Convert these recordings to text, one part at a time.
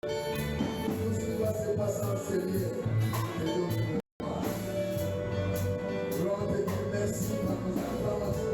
Tout ce qui va se passer en Seigneur. Gloire à Dieu, merci pour nos acclamations.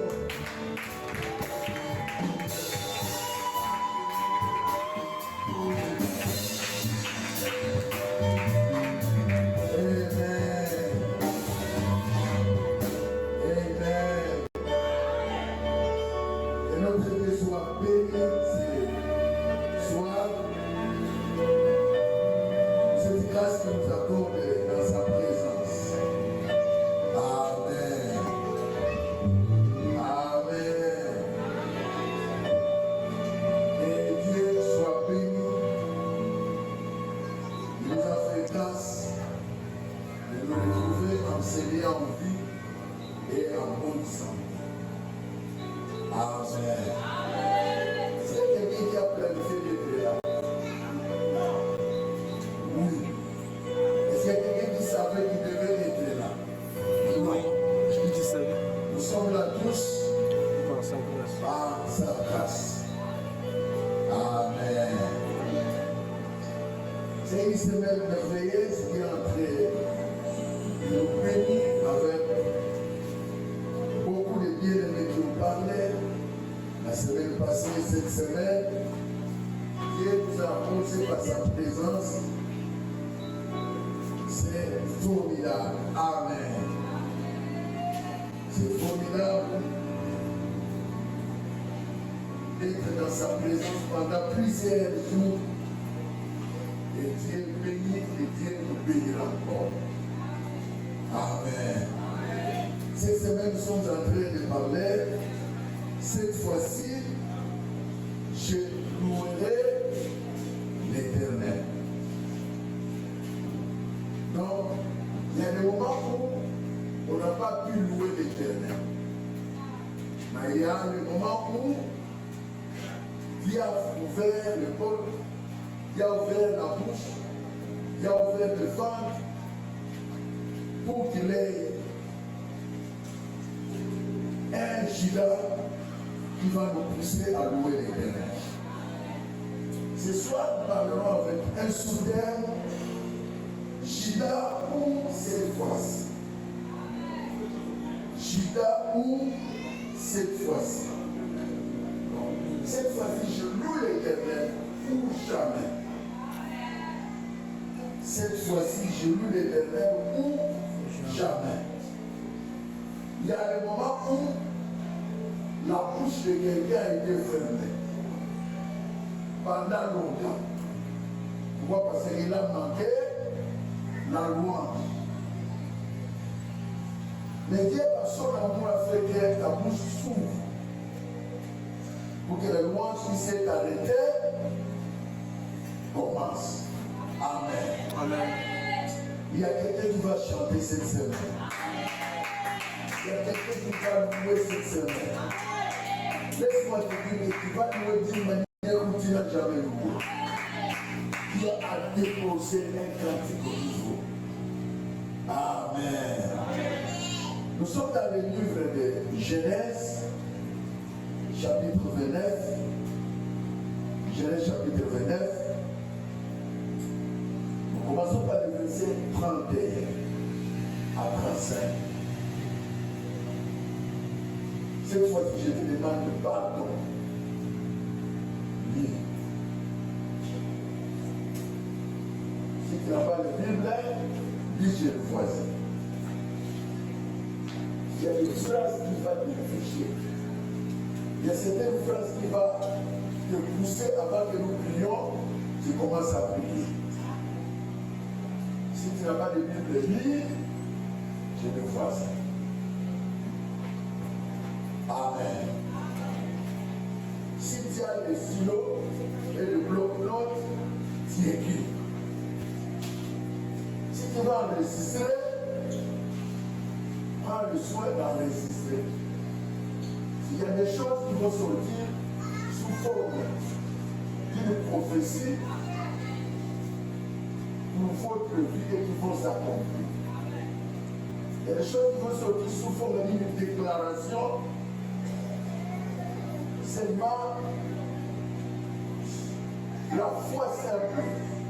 La foi simple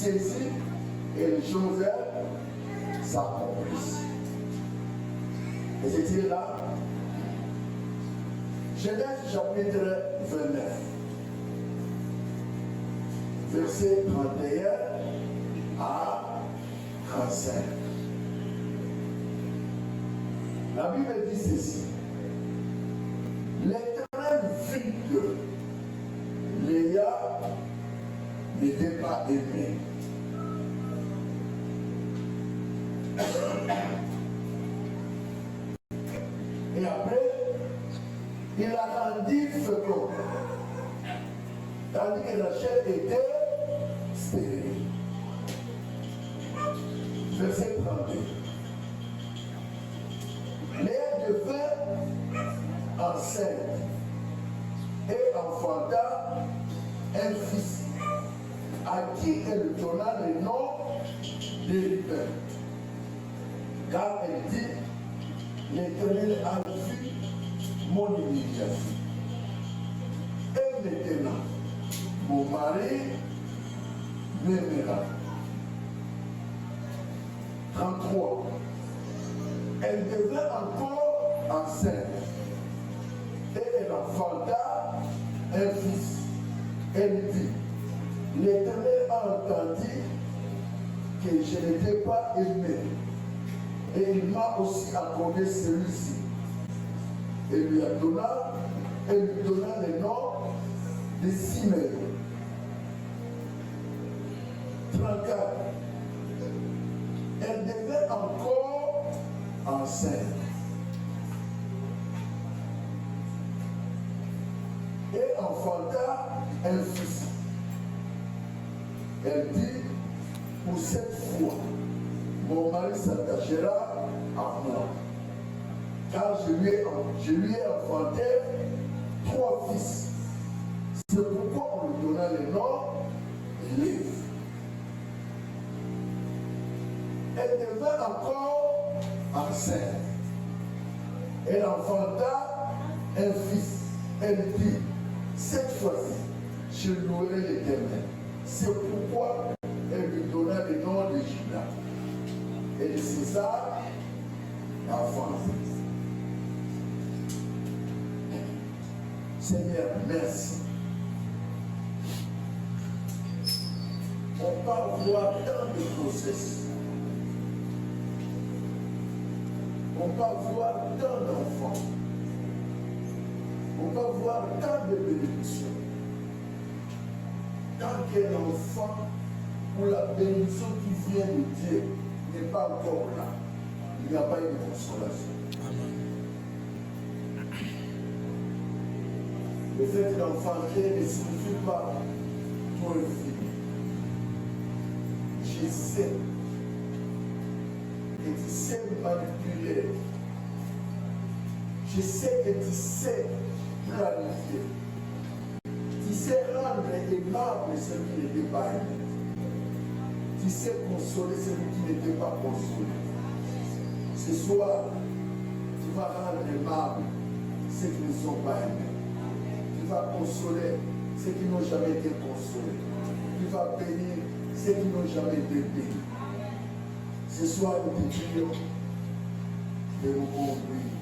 saisit et les choses s'accomplissent. Et c'est là, Genèse chapitre 29, verset 31 à 35. La Bible dit ceci. L'Éternel vit que Léa n'était pas aimée. Et après, il a rendu fécond. Tandis que Rachel était stérile. Verset 32. Léa devint enceinte et enfanta un fils à qui elle donna le nom de Reuben. Car elle dit, l'Éternel a vu mon humiliation. Et maintenant, mon mari m'aimera. 33. Elle devint encore enceinte et elle enfanta un fils. Elle dit, l'Éternel a entendu que je n'étais pas aimé et il m'a aussi accordé celui-ci. Et lui donna le nom de Simeon. 34. Elle devait encore enceinte. Et enfanta un fils. Elle dit, pour cette fois, mon mari s'attachera à moi. Car je lui ai enfanté 3 fils. C'est pourquoi on lui donna le nom Lévi. Elle devint encore enceinte. Elle enfanta un fils. Elle dit, cette fois-ci, je louerai l'Éternel. C'est pourquoi elle lui donna le nom de Judas. Et c'est ça, l'enfance. Seigneur, merci. On peut voir tant de processus. On peut voir tant d'enfants. On peut voir tant de bénédictions. Tant qu'un enfant ou la bénédiction qui vient de Dieu n'est pas encore là, il n'y a pas une consolation. Le fait d'enfanter ne signifie pas ton vie. Je sais que tu sais manipuler. Je sais que tu sais planifier. Tu sais rendre aimable celui qui n'était pas aimé. Tu sais consoler celui qui n'était pas consolé. Ce soir, tu vas rendre aimable ceux qui ne sont pas aimés. Tu vas consoler ceux qui n'ont jamais été consolés. Tu vas bénir ceux qui n'ont jamais été bénis. Ce soir, nous te prions de nous conduire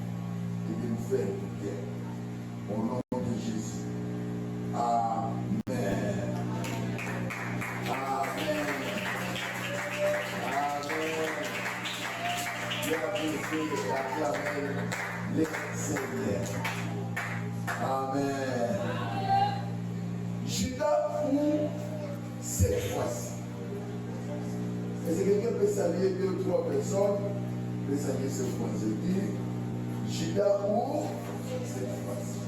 et de nous faire bien. Au nom de Jésus. Amen. Amen. Amen. Bienvenue et acclamez le Seigneur. Amen. Judas ou cette fois-ci. Est-ce que quelqu'un peut saluer 2 ou 3 personnes? Peut saluer cette fois-ci. Dit Judas ou cette fois-ci.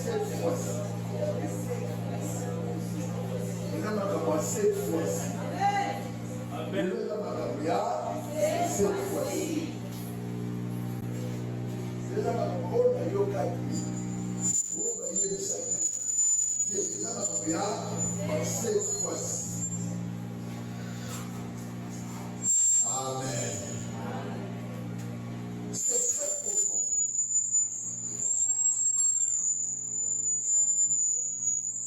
Cette fois-ci. Nous avons commencé cette fois-ci. Amen. Nous avons commencé cette fois-ci. Nous avons commencé cette fois-ci. Amen. C'est très profond.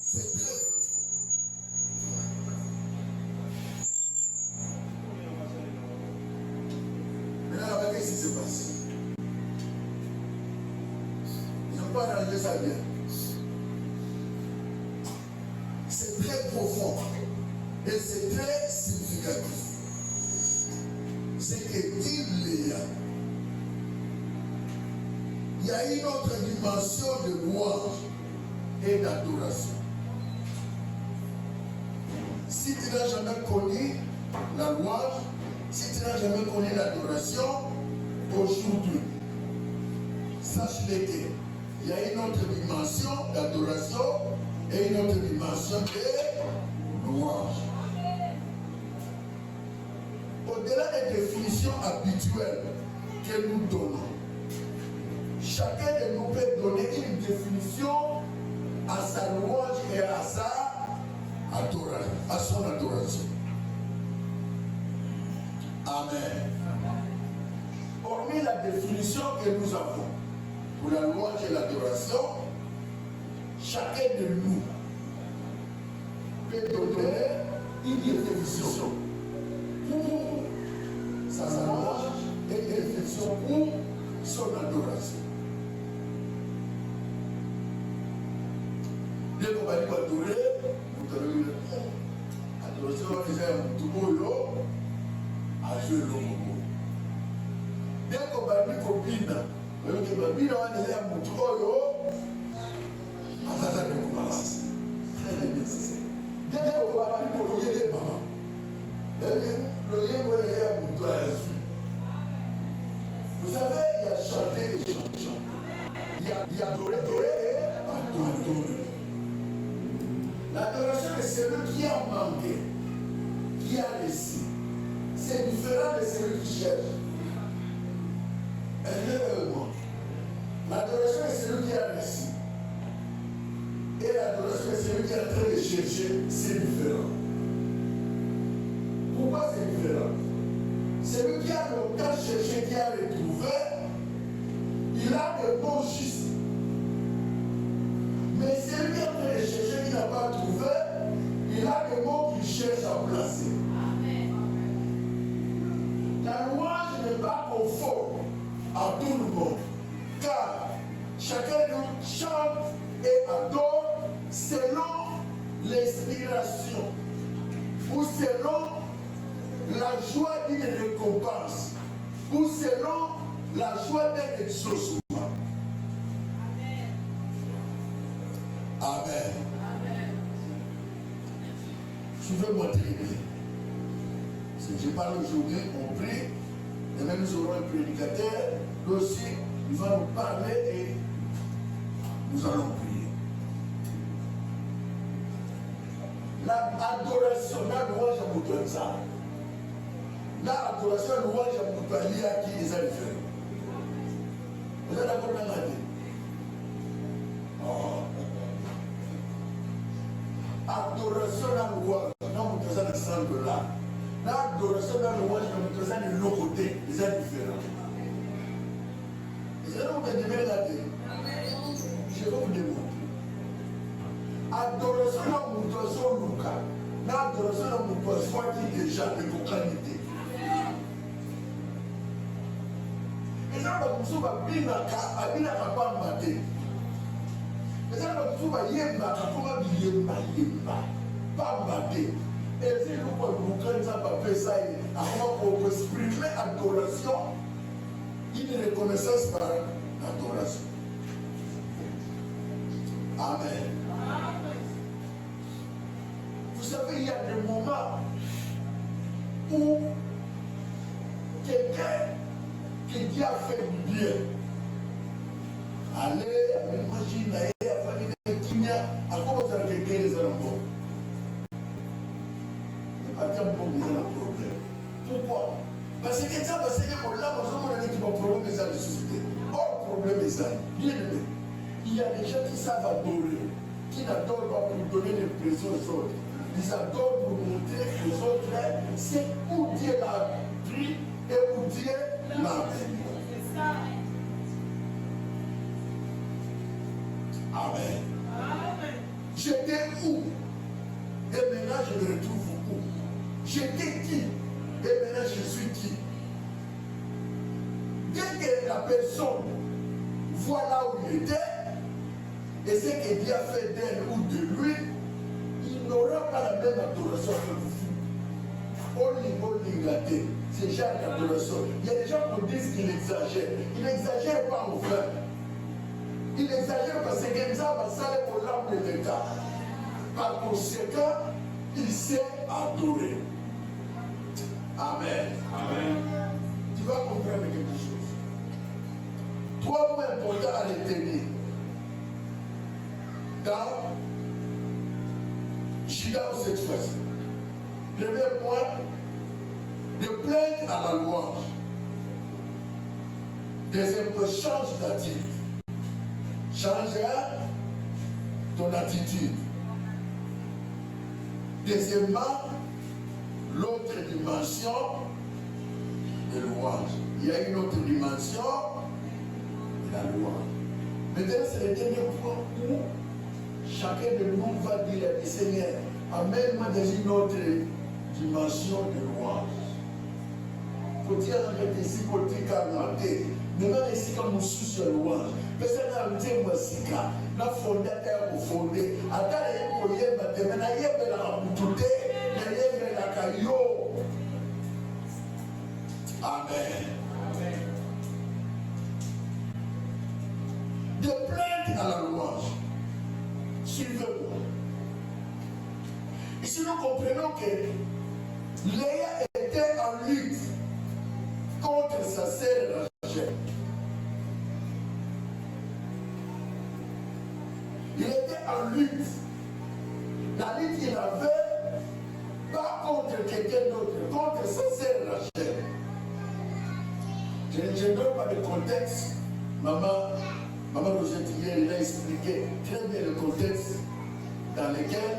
C'est très profond. s'est passé. Ils n'ont pas arrangé ça bien. C'est très profond et c'est très significatif. C'est que il y a une autre dimension de louange et d'adoration. Si tu n'as jamais connu la louange, si tu n'as jamais connu l'adoration, aujourd'hui, sache-le qu'il y a une autre dimension d'adoration et une autre dimension de louange. Au-delà des définitions habituelles que nous donnons, chacun de nous peut donner une définition à sa louange et à son adoration. Amen. Hormis la définition que nous avons pour la louange et l'adoration, chacun de nous peut donner une définition pour sa louange et une définition pour son adoration. Dès qu'on va dire adorer, nous allons dire adoration, on va dire tout beau, à jouer le mot. Dès qu'on va dire copine, on va dire on va dire tout beau, à ça de commence. Très nécessaire. Dès qu'on va dire pour les mamans, le lien va dire tout à la. Vous savez, il y a chanter et chanter. Il y a adorer et adorer. L'adoration est celui qui a manqué, qui a laissé. C'est différent de celui qui cherche. L'adoration est celui qui a laissé. Et l'adoration est celui qui est en train de chercher. C'est différent. Pourquoi c'est différent? Celui qui a longtemps cherché, qui a retrouvé, il a de bons justes. Mais celui qui est en train de chercher, qui n'a pas trouvé, il a des mots qu'il cherche à placer. Amen. La louange n'est pas conforme à tout le monde, car chacun de nous chante et adore selon l'inspiration ou selon la joie d'une récompense ou selon la joie d'un exaucement. Amen. Amen. Suivez-moi très bien. Si je parle aujourd'hui, on prie, et même nous aurons un prédicateur, lui aussi, il va nous parler et nous allons prier. L'adoration, la louange à Moutonza. L'adoration, la louange à Moutonza, qui est différent. Vous êtes d'accord dans la vie? Adoration dans le louange, dans mon présent de là. L'adoration dans le louange, dans mon présent de l'autre côté, ils sont différents. Vous allez vous demander. Je vais vous demander. Adoration dans mon présent Lucas. L'adoration dans mon présent qui est déjà de localité. Et ça, nous sommes à Binaka, pas maté. Mais ça, nous sommes à Yemba, comment Yemba, pas maté. Et si nous pouvons ça, pas ça, on peut exprimer adoration, une reconnaissance par l'adoration. Amen. Vous savez, il y a des moments où quelqu'un qui Dieu a fait du bien, allez, imagine, à quoi vous avez quelqu'un les alentours? Il n'y a pas de problème. Pourquoi? Parce que ça, parce que là, on a dit qu'il y a un problème de la société. Or, problème est ça. Bien aimé. Il y a des gens qui savent adorer, qui n'adorent pas pour donner l'impression aux autres. Ils adorent pour montrer aux autres c'est où Dieu l'a pris et où Dieu l'a béni. Amen. Amen. J'étais où? Et maintenant je me retrouve où? J'étais qui? Et maintenant je suis qui? dès que la personne voit là où il était, et ce que Dieu a fait d'elle ou de lui, il n'aura pas la même adoration que vous. C'est genre d'adoration. Il y a des gens qui disent qu'il exagère. Il n'exagère pas en vain. Il exagère parce que Genza va saler pour l'âme de l'État. Par conséquent, il s'est adoré. Amen. Amen. Tu vas comprendre quelque chose. Trois points importants à retenir. Dans Judas cette fois-ci. Premier point, de plainte à la louange. Deuxième point, change d'attitude. Change ton attitude. Deuxièmement, l'autre dimension de louange. Il y a une autre dimension de la louange. Maintenant, c'est le dernier point où chacun de nous va dire à Seigneur, amène-moi dans une autre dimension de louange. Faut dire arrêter ici pour dire qu'arrêter. Ne me ici comme sous sur louange. Personne n'a dit moi si car. Na fondateur au fondé. Attends les coyers maintenant. Na yebe la raboutouté. Na yebe la caillou. Amen. Amen. De plainte à la louange. Suivez-moi. Ici nous comprenons que Léa était en lutte contre sa sœur Rachel. Il était en lutte. La lutte qu'il avait, pas contre quelqu'un d'autre, contre sa sœur Rachel. Je ne donne pas de contexte. Maman Rosette hier, il a expliqué très bien le contexte dans lequel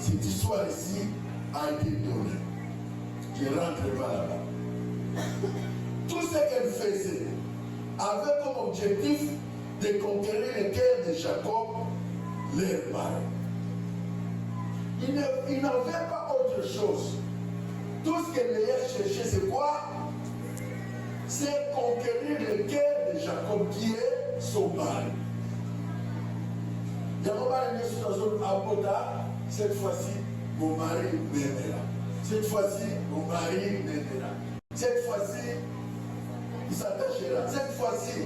cette histoire ici a été donnée. Je ne rentre pas là-bas. Tout ce qu'elle faisait avait comme objectif de conquérir le cœur de Jacob, leur mari. Il n'avait pas autre chose. Tout ce que Léa cherchait, c'est quoi? C'est conquérir le cœur de Jacob, qui est son mari. Cette fois-ci, mon mari m'aimera. Cette fois-ci, mon mari m'aimera. Cette fois-ci, il s'attachera. Cette fois-ci,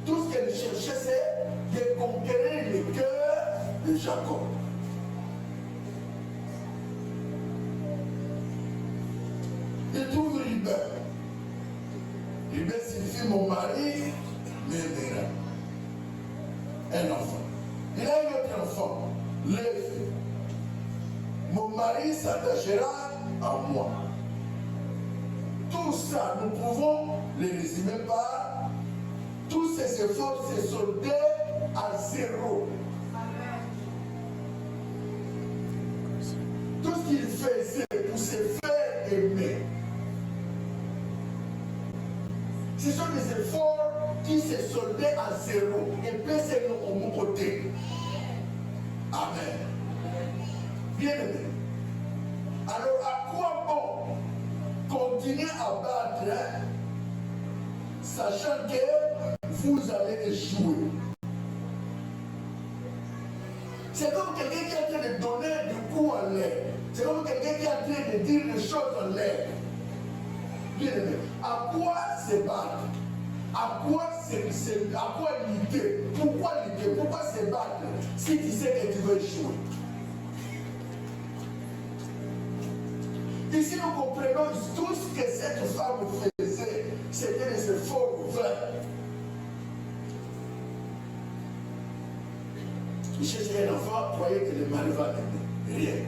tout ce qu'elle cherchait, c'est de conquérir le cœur de Jacob. Il trouve Ribin. Ribin signifie mon mari m'aimera. Un enfant. Il a un autre enfant, Lévi. Mon mari s'attachera à moi. Tout ça, nous pouvons les résumer par tous ces efforts se soldaient à zéro. Tout ce qu'il faisait pour se faire aimer, ce sont des efforts qui se soldaient à zéro. Et personne au mon côté. Amen. Bien aimé. Alors à quoi bon continuer à battre, sachant que vous allez échouer? C'est comme quelqu'un qui est en train de donner du coup en l'air. C'est comme quelqu'un qui est en train de dire des choses en l'air. Bien aimé. À quoi se battre? À quoi lutter? Pourquoi lutter? Pourquoi se battre si tu sais que tu veux échouer? Ici, nous comprenons tout ce que cette femme faisait. C'était des efforts vains. Il cherchait un enfant, croyait que le mari va l'aimer. Rien.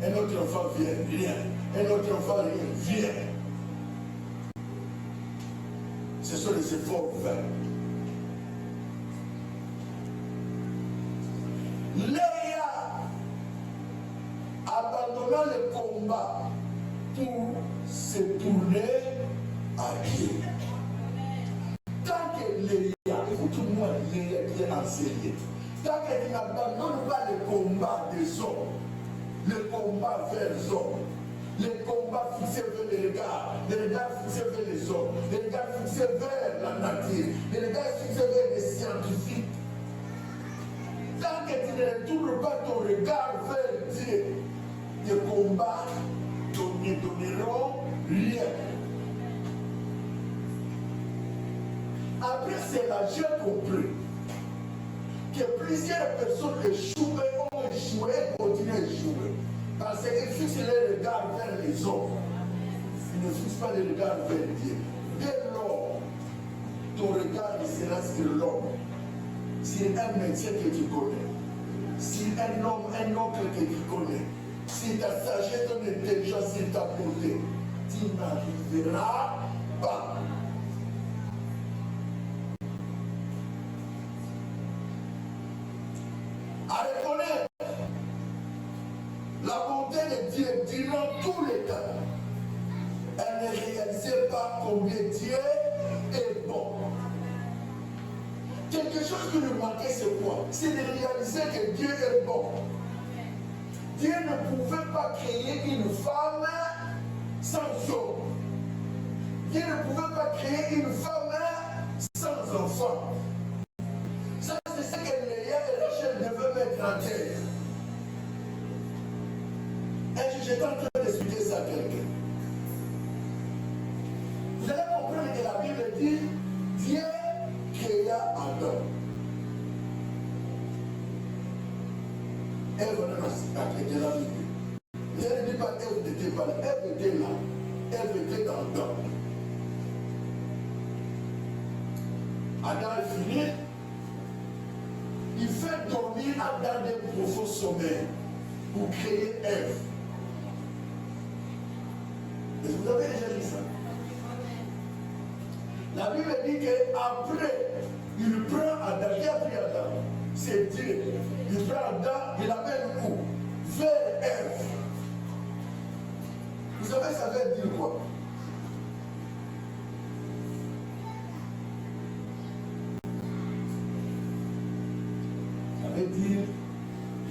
Un autre enfant vient. Rien. Un autre enfant vient. Ce sont des efforts vains. Léa abandonna le combat pour se tourner à Dieu. Tant que Léa, écoute-moi, Léa qui est enseignée, tant qu'elle n'abandonne pas le combat des hommes, le combat vers les hommes, Les combats fixés vers les regards fixés vers les hommes, les regards fixés vers la nature, les regards fixés vers les scientifiques. Tant que tu ne retournes pas ton regard vers Dieu, tes combats ne donneront rien. Après cela, j'ai compris que plusieurs personnes ont échoué et continuent à échouer. Parce qu'ils fixent les regards vers les hommes. Ils ne fixent pas les regards vers Dieu. Dès lors, ton regard sera sur l'homme, sur un médecin que tu connais, sur un oncle que tu connais, sur ta sagesse, ton intelligence, sur ta beauté. Tu n'arriveras pas. À reconnaître la bonté de Dieu durant tous les temps. Elle ne réalisait pas combien Dieu est bon. Quelque chose qui nous manquait, c'est quoi? C'est de réaliser que Dieu est bon. Dieu ne pouvait pas créer une femme sans homme. Dieu ne pouvait pas créer une femme sans enfant. Ça, c'est ce que Léa et Rachel devaient mettre en terre. Et j'étais en train d'expliquer ça à quelqu'un. Vous allez comprendre que la Bible dit Dieu créa Adam. Ève était la Bible. Je ne dis pas Ève n'était pas là. Ève était là. Ève était dans Adam. Adam est fini. Il fait dormir Adam d'un profond sommeil pour créer Ève. Est-ce que vous avez déjà dit ça? La Bible dit qu'après, il prend Adam. Qui a pris Adam? C'est Dieu. Il prend Adam, il amène où? Vers Ève. Vous savez, ça veut dire quoi? Ça veut dire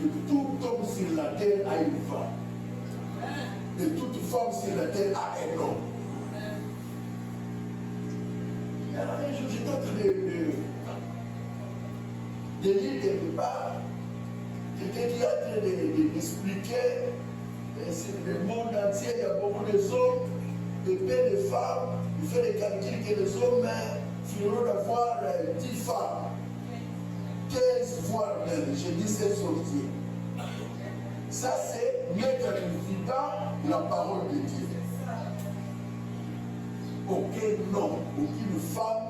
que tout homme sur la terre a une femme. Et toute femme sur la terre a un homme. Alors, un jour, j'étais en train de lire quelque part. J'étais en train d'expliquer sur le monde entier, il y a beaucoup de hommes, de peu de femmes. Il fait des calculs que les hommes finiront d'avoir 10 femmes. 15 voire même, j'ai dit c'est sorti. Ça, c'est mettre en évidence la parole de Dieu. Aucun homme, aucune femme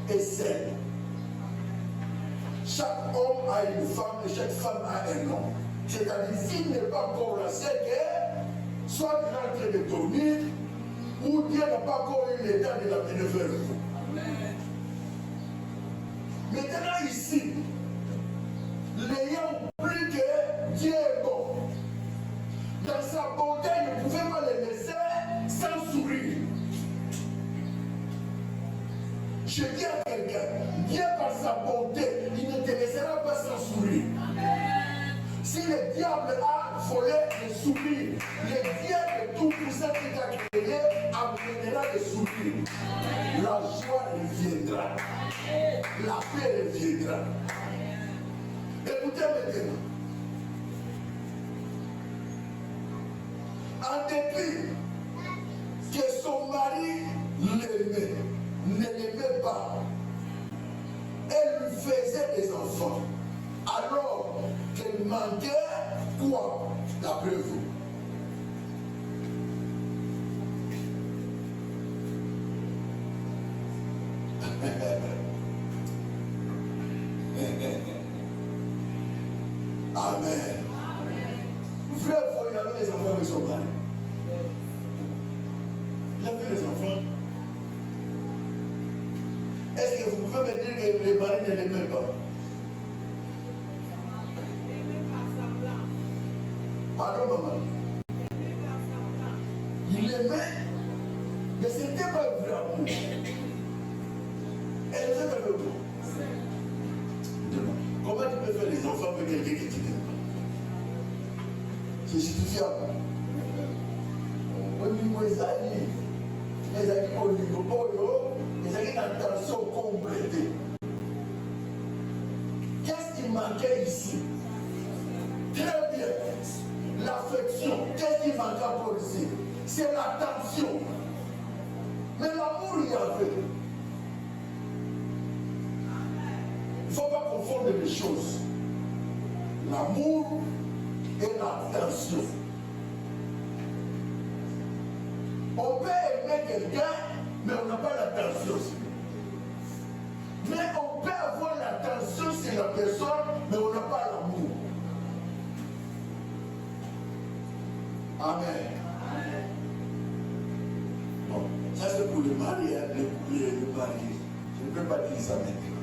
est seule. Chaque homme a une femme et chaque femme a un homme. C'est-à-dire, s'il n'est pas encore là, c'est que soit il est en train de dormir, ou Dieu n'a pas encore eu l'état de l'amener vers vous. Maintenant, ici, l'ayant compris que Dieu est bon, dans sa bonté, il ne pouvait pas le laisser sans sourire. Je dis à quelqu'un, Dieu par sa bonté, il ne te laissera pas sans sourire. Si le diable a volé le sourire, le diable tout puissant qui t'a créé amènera le sourire. La joie reviendra. La paix reviendra. Écoutez maintenant. En dépit que son mari l'aimait, ne l'aimait pas, elle lui faisait des enfants. Alors qu'elle manquait quoi, d'après vous? Amen. Frère, il avait les enfants avec son mari. Il avait les enfants. Est-ce que vous pouvez me dire que les maris ne l'aimaient pas? Pardon, maman. Il l'aimait, mais ce n'était pas un vrai amour. Elle faisait avec vous. Comment tu peux faire des enfants avec quelqu'un que tu n'aimes pas? C'est justifiable. Qu'est-ce qui manquait ici? Très bien. L'affection. Qu'est-ce qui manquait encore ici? C'est l'attention. Mais l'amour, il y avait. Il ne faut pas confondre les choses. L'amour et l'attention. On peut aimer quelqu'un, mais on n'a pas l'attention. Mais on peut avoir l'attention sur la personne, mais on n'a pas l'amour. Amen. Bon, ça c'est pour le mari, hein, le mari. Je ne peux pas dire ça maintenant.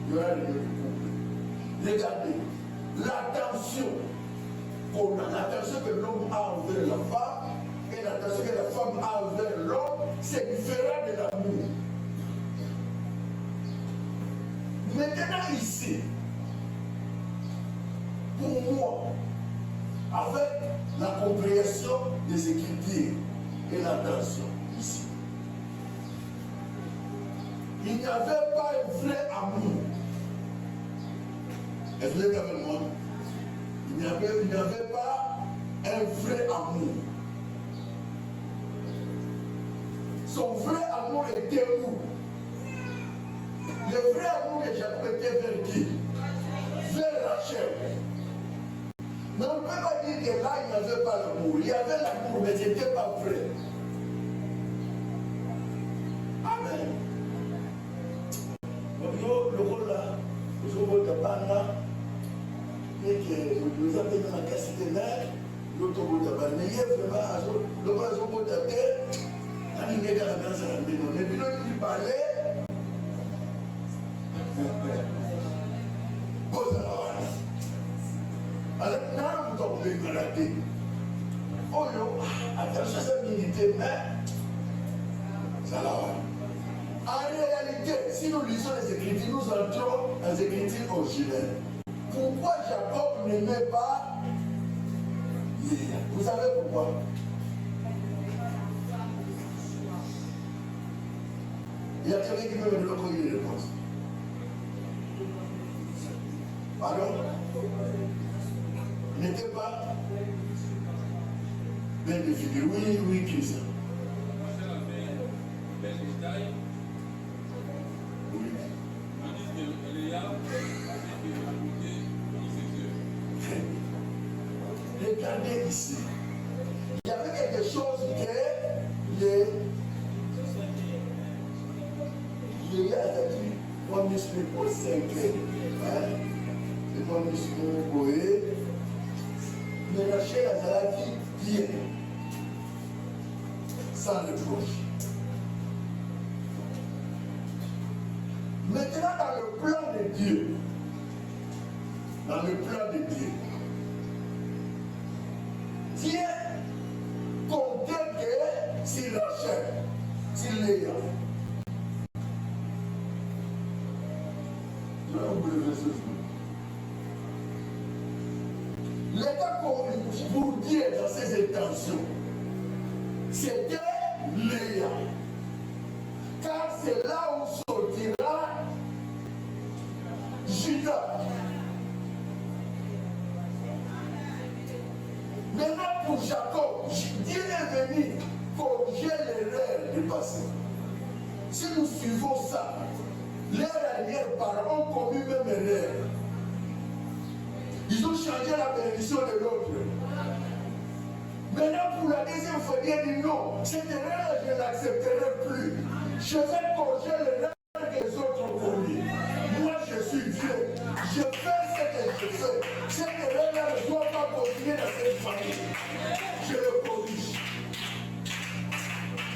Il y aura le couple. Regardez, l'attention qu'on a, l'attention que l'homme a envers la femme et l'attention que la femme a envers l'homme, c'est différent de l'amour. Maintenant ici, pour moi, avec la compréhension des Écritures et l'attention ici, il n'y avait pas un vrai amour. Est-ce que vous êtes avec moi? Il n'y avait pas un vrai amour. Son vrai amour était où? Le vrai amour de Jacob était vers qui? Vers Rachel. Mais on ne peut pas dire que là, il n'y avait pas l'amour. Il y avait l'amour, mais ce n'était pas vrai. Amen. Le rôle là, le rôle de Bana, et que nous avons dans la casse de l'air, l'autre rôle de Bana, mais il y a vraiment le rôle de terre, il y a dans la grande salle de l'eau. Mais puis là, il parlait. Alors, nous avons été maladés. Oh, attention à cette unité, mais ça va. En réalité, si nous lisons les Écritures, nous entrons dans les Écritures originelles. Pourquoi Jacob n'aimait pas Léa? Vous savez pourquoi? Il y a quelqu'un qui peut me donner une réponse. Pardon? Il n'était pas bien défini. Oui, Christian. Oui. Regardez ici. Il y avait quelque chose que les gars a dit, moi, je suis pour 5 ans. C'est moi, je suis pour Boé. Mais Rachel a dit bien, sans reproche. Maintenant, dans le plan de Dieu, Dieu comptait que si Rachel, si Léa, je vais vous le verset. L'état pour Dieu dans ses intentions, c'était Léa. Car c'est là où sortira Judas. Maintenant pour Jacob, Dieu est venu corriger l'erreur du passé. Si nous suivons ça, leurs arrière-parents ont commis même erreur. Ils ont changé la bénédiction de l'autre. Maintenant, pour la deuxième fois, Dieu dit non, cette erreur, je ne l'accepterai plus. Je vais corriger l'erreur que les autres ont commis. Moi, je suis Dieu. Je fais ce que je fais. Cette erreur-là ne doit pas continuer dans cette famille. Je le corrige.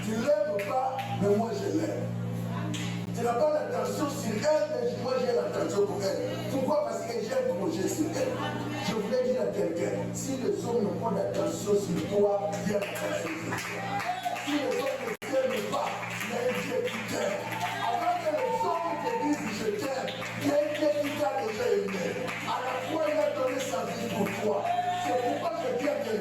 Tu ne l'aimes pas, mais moi, je l'aime. Tu n'as pas l'attention sur elle, mais moi j'ai l'attention pour elle. Pourquoi? Parce que j'ai un projet sur elle. Je voulais dire à quelqu'un, si les hommes n'ont pas d'attention sur toi, il y a l'attention sur toi. Si les hommes ne t'aiment pas, il y a un Dieu qui t'aime. Avant que les hommes te disent je t'aime, il y a un Dieu qui t'a déjà aimé. À la fois, il a donné sa vie pour toi. C'est pourquoi je dis à quelqu'un,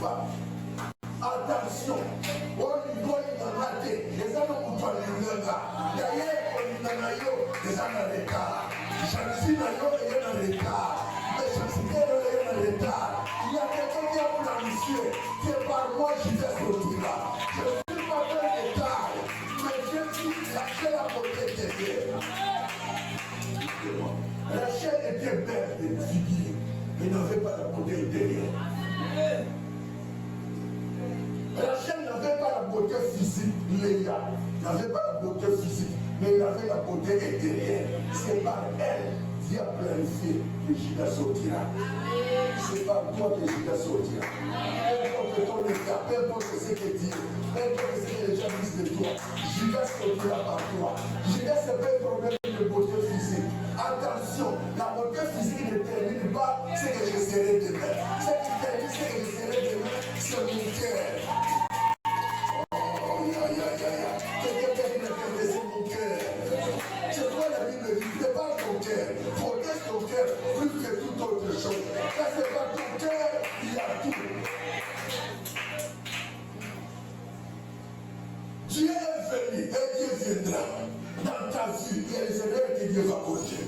pas. Attention, on doit y rater. Les hommes ont pas le d'ailleurs, on y en a des années d'écart. Je suis d'ailleurs en retard. Mais je suis en retard. Il y a quelqu'un qui a planifié. C'est par moi que je vais sortir là. Je ne suis pas dans le retard. Mais je suis lâché la beauté de Dieu. Rachel était belle et figure. Mais n'avait pas la beauté intérieure. Rachel n'avait pas la beauté physique, Léa n'avait pas la beauté physique, mais il avait la beauté intérieure. C'est par elle Dieu a planifié que Judas sortira. C'est par toi que Judas sortira. Peu importe ton état, peu importe ce que Dieu, peu importe ce que les gens disent de toi, Judas sortira par toi. Judas, ce n'est pas un problème de beauté physique. Attention, la beauté physique ne termine pas ce que je serai demain. Ce qui termine ce que je serai demain, c'est mon cœur. Dieu est venu et Dieu viendra dans ta vie. Il y a les erreurs que Dieu va corriger.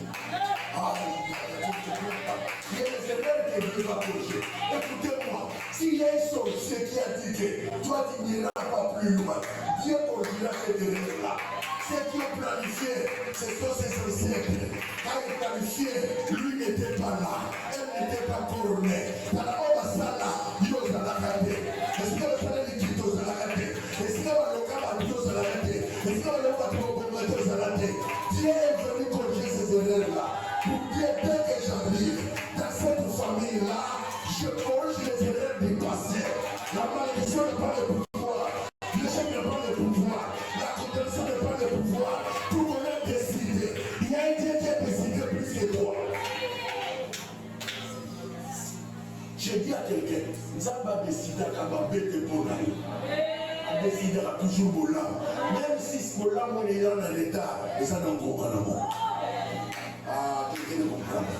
Il y a les erreurs que Dieu va corriger. Écoutez-moi, s'il y a un sorcier qui a dit que toi tu n'iras pas plus loin, Dieu corrigera cette erreur-là. Ce qui est planifié, ce sont ces siècles. Quand il planifiait, lui n'était pas là. Elle n'était pas couronnée. Par rapport à ça, là, Dieu a la gardé. Est-ce que le salaire est quitté aux alagardés? Est-ce que le cas Dieu aux alagardés? Est-ce que le cas aux alagardés? Dieu est venu corriger ces erreurs-là. Pour dire, dès que j'arrive dans cette famille-là, je corrige les erreurs du passé. La malédiction n'est pas le pouvoir. L'échec n'est pas le pouvoir. La condamnation n'est pas le pouvoir. Tout le monde est décidé. Il y a un Dieu qui a décidé plus que toi. J'ai dit à quelqu'un, Zamba décide à Kababete pour l'aller. A décidé à toujours Molam. Même si Molam on est dans le retard, et ça n'en comprend pas. Ah, quelqu'un ne comprend pas.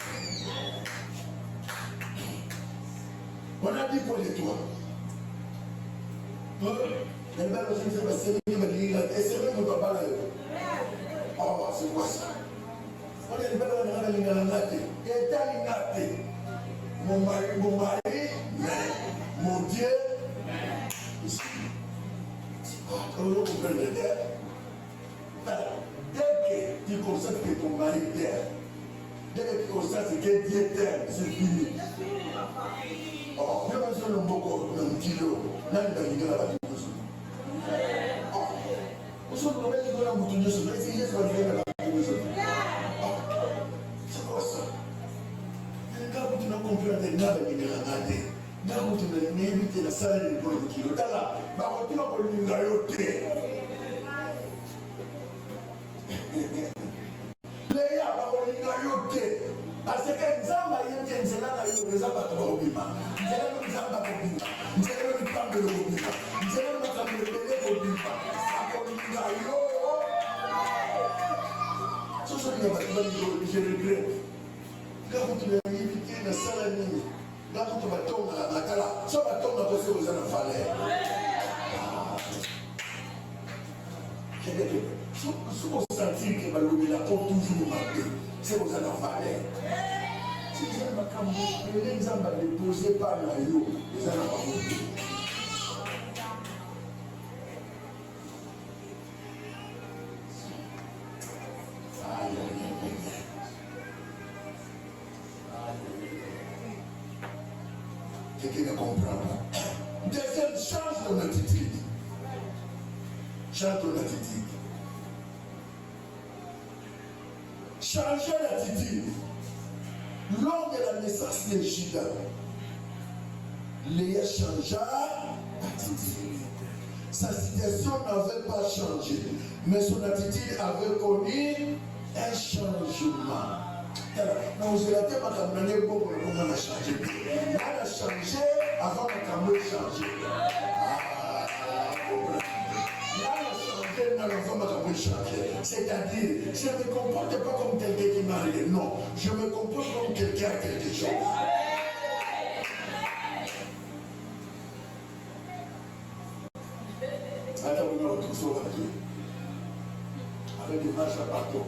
On a dit quoi de toi? Les belles aussi, c'est parce que c'est et c'est vrai que papa là. Oh, c'est quoi ça? On est les belles, on a l'ingalaté. Et t'as l'ingalaté. Mon mari, mais mon Dieu, ici. Vous comprenez? Dès que tu constates que ton mari t'aime, dès que tu constates que Dieu t'aime, c'est fini. Oh, même si on a beaucoup de kilo, là, il va venir là-bas. Oh, on se retrouve avec les gens qui ont dit ça, mais si Jésus va venir là-bas. C'est quoi ça? Quand tu n'as compris la dernière venir regarder, quand tu n'as évité la salle de l'école de kilo, t'as là, tu vas pour le ngayoté. Léa, pour le ngayoté. Parce que Nzamba yente nzela na yo nzamba to obima. Nzela no nzamba obima. Nzela no pambe obima. Nzela no makambe bele obima. Akolinga yo. Soso ni ba ni je regrette. Quand tu l'as évité na sala nini. Quand tu vas tomber la makala, ça va tomber parce que vous en avez fallu. Si vous sentez que vous la porte toujours marquée, c'est vous en avez fallu. Si vous avez les gens déposés par la yo, ils en ont pas beaucoup. Quelqu'un ne comprend pas. Deuxième, change ton attitude. Change ton attitude. Changez l'attitude. Lors de la naissance de Judas, Léa changea d'attitude. Sa situation n'avait pas changé, mais son attitude avait connu un changement. Non, je l'ai dit, ma caméra beaucoup comment on a changé. Elle a changé avant ma caméra changer. C'est-à-dire, je ne me comporte pas comme quelqu'un qui m'a rien. Non, je me comporte comme quelqu'un à quelque chose. marche à partout.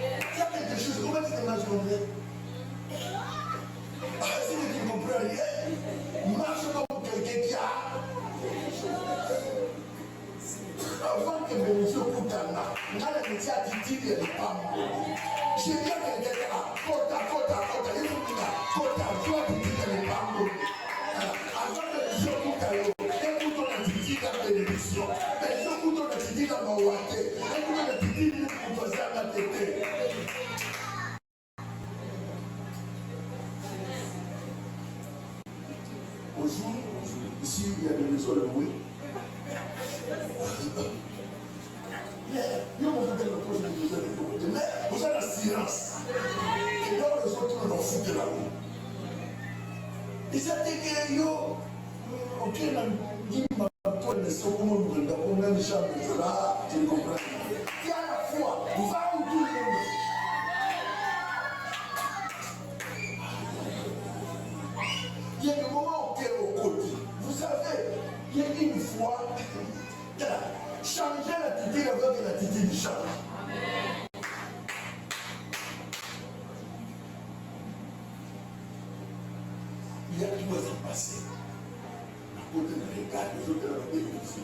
Il y a quelque chose, comment tu te marches comme ça? Si tu ne comprends rien, marche comme quelqu'un qui a. Avant que Bénédiction Koutana, on a la métier à Titi et les femmes. J'ai bien quelqu'un qui a Kota, il faut qu'il a Kota, toi Titi et les femmes. Avant que Bénédiction Koutana, écoutons la Titi et la bénédiction. Écoutons la Titi et la Mawate. Écoutons la Titi et la Tété. Bonjour, ici il y a des maisons de bruit. Mais vous avez la silence. Et là, les autres l'ont foutu là-haut. Et ça dit que yo, ok, il m'a pas laissé au monde, on a déjà là, tu comprends. Il y a la foi, va où tout le monde. Il y a des moments où tu es au côté. Vous savez, il y a une fois, changer l'attitude avant que l'attitude change. Il y a 3 ans passés. À côté de l'égard, les autres avaient des ici.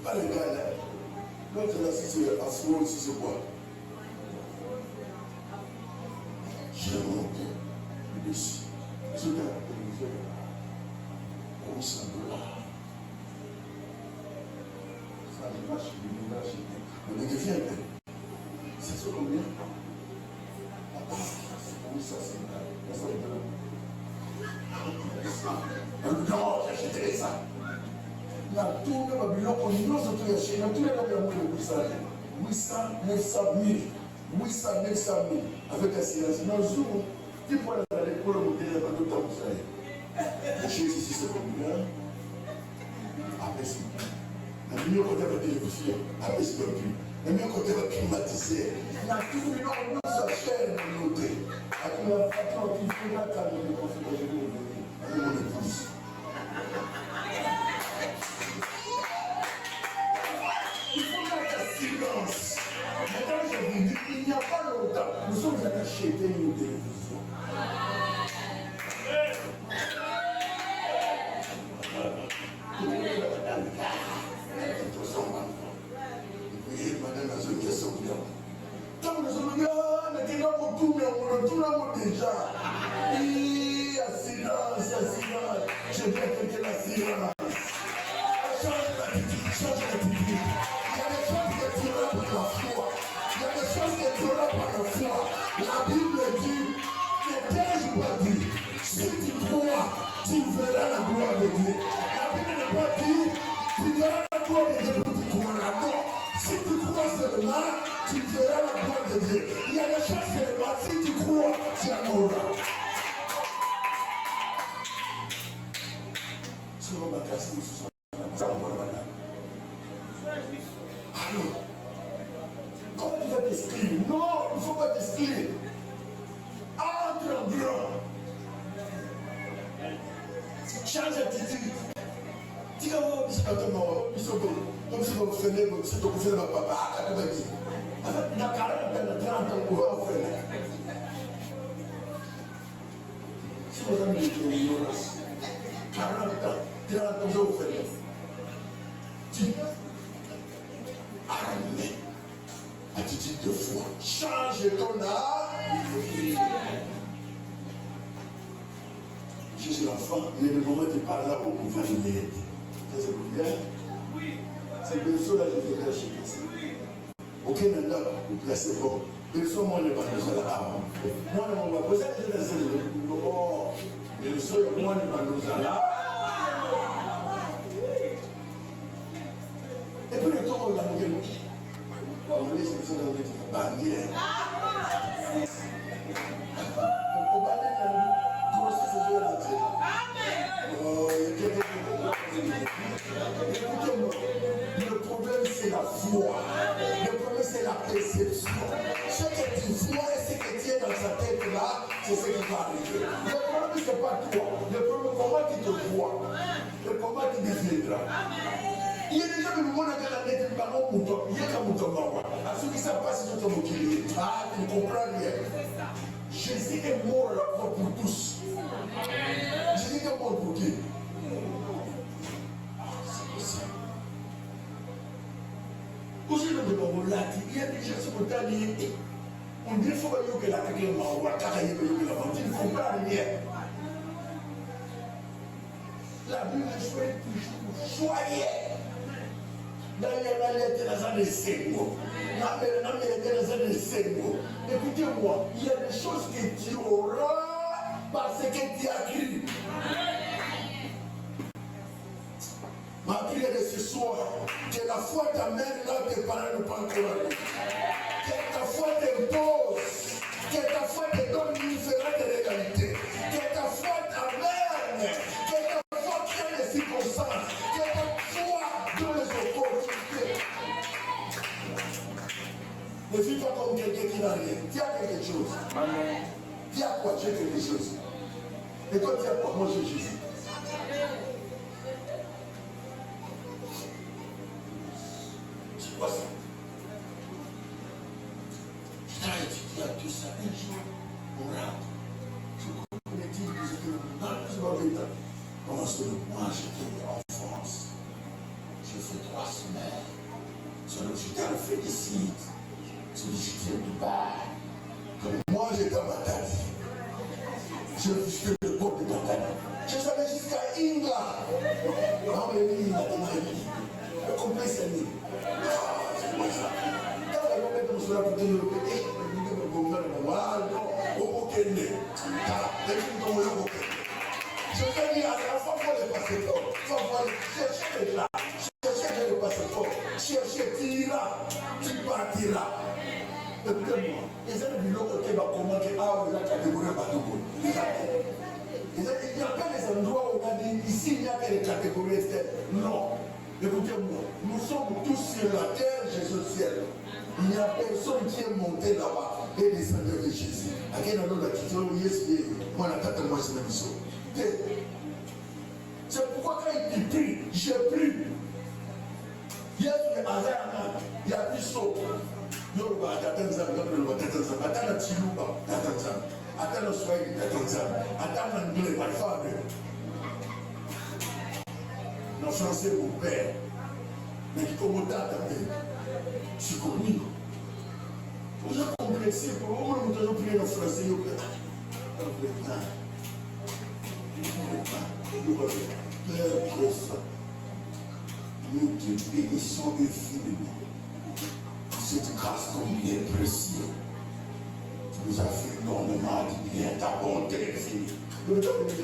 Pas l'égal, là. L'autre là, si c'est afro, si c'est quoi? J'ai monté le dessus. Les autres à la télévision, comme $100. On est devient un peu. C'est ça combien? Oui, ça c'est non, j'ai acheté ça. Là, tout le Babylone, on nous a tout acheté. Tous les gens qui ont 800, 900 000. 800, 900 000. Avec un silence. Dans le jour, tu peux aller pour le modèle de tout le temps. Les choses ici, c'est combien? Après, c'est le mieux côté de la télévision, après c'est le plus. Le mieux côté de la climatisée. Il y a tout le monde qui nous achète de noter. Après la façon qu'il faut la calme de configuration de mon épouse. Il faut mettre un silence. Maintenant, je vous dis, il n'y a pas longtemps, nous sommes attachés à une télévision. Déjà, il silence, je dois quelqu'un la silence. Change l'attitude. Il y a des choses que tu auras par la foi. Il y a des choses que tu auras par la foi. La Bible dit, que t'ai-je pas dit, si tu crois, tu verras la gloire de Dieu. La Bible n'est pas dit, tu verras la gloire de Dieu pour tu croiras. Non, si tu crois seulement, tu verras la gloire de Dieu. Il y a des choses seulement, si tu crois, tu en auras. Sur ma classe, nous sommes alors, comment tu vas t'exprimer? Non, il ne faut pas t'exprimer. Entre en grand. Change d'attitude. Dis comme si vous faites, si vous faites ma papa, la 40 ans, 30 ans, vous faites. Si vous avez une ignorance, 40 ans, 30 ans, vous faites. Dis, armée, attitude de foi, change ton âme. Je suis l'enfant, mais le moment où tu parles là, on va venir. Ça c'est bien. C'est que cela, je vais cacher ici. Aucun endroit, vous placez bon. Personne moi ne va nous là. Moi, on va poser des questions. Oh, le sol, moi, ne va nous là. Et puis le temps, on va nous dire, on va laisser ça dans notre bannière. On va aller dans le processus de la terre. Oh, écoutez-moi, le problème c'est la foi. Le problème c'est la perception. Ce que tu vois et ce que tu es dans sa tête là, c'est ce qui va arriver. Le problème c'est pas toi. Le problème, comment tu te vois. Le comment tu deviendras. Il y a des gens qui me demandent à la lettre, il y a qu'un mouton. À ceux qui ne savent pas si c'est un mouton. Ah, tu ne comprends rien. Jésus est mort à la croix pour tous. Jésus est mort pour qui? Il y a des gens qui sont allés. On dit qu'il faut que la clé tu ne comprends rien. La Bible dit toujours soyez. Écoutez-moi, il y a des choses que tu auras parce que tu as cru. Ma prière de ce soir, que la foi t'amène là où tes parents ne peuvent pas encore aller. Que ta foi t'impose, que ta foi te donne une différente réalité, que ta foi t'amène, que ta foi crée les circonstances, que ta foi donne les opportunités. Ne vis pas comme quelqu'un qui n'a rien. Tu as quelque chose. Amen. Tu as quoi? Tu as quelque chose. Et toi, tu as quoi? Moi, j'ai Jésus. C'est quoi ça? Je t'ai étudié à tout ça. Un jour, on rentre. Je connais dit que non, c'est pas vrai. Moi, j'étais en France. J'ai fait 3 semaines. J'étais en félicite. J'étais à Dubaï. Moi, j'étais à Matadi. J'ai visité le port de Matadi. Je suis allé jusqu'à Ingla. Non, mais lui, il m'a dit. Le complexe est libre. C'est quoi ça? Quand la government nous sera peut-être le pays, le gouvernement, au Kenya. Je vais dire à la fois pour les passeports, chercher là, chercher le passeport, chercher, tu iras, tu partiras. Écoutez-moi, les gens du lot qui va commenter, ah, vous êtes catégorie bateau. Il n'y a pas des endroits où on a dit, ici il n'y a que les catégories externes. Non. Écoutez-moi, nous sommes tous sur la terre, Jésus au ciel. Il n'y a personne qui est monté là-bas et descendu de Jésus. À quel endroit la question, moi, la tête, moi, je me dis. C'est pourquoi quand il dit prie, j'ai pris. Il y a des hasards, il y a plus saut. Yoruba, Tatanzan, Tatanzan, Atana Chiluba, Tatanzan, Atana Swahili, Tatanzan, Atana Anglais, my father. Non français, mon père. Mais qui comme date, je suis connu. Vous avez complexé, pour le moment, nous avons prié en français. Nous te bénissons infiniment. Cette grâce combien est précieuse. Tu nous as fait énormément de bien, ta bonté est infinie. Nous avons dit,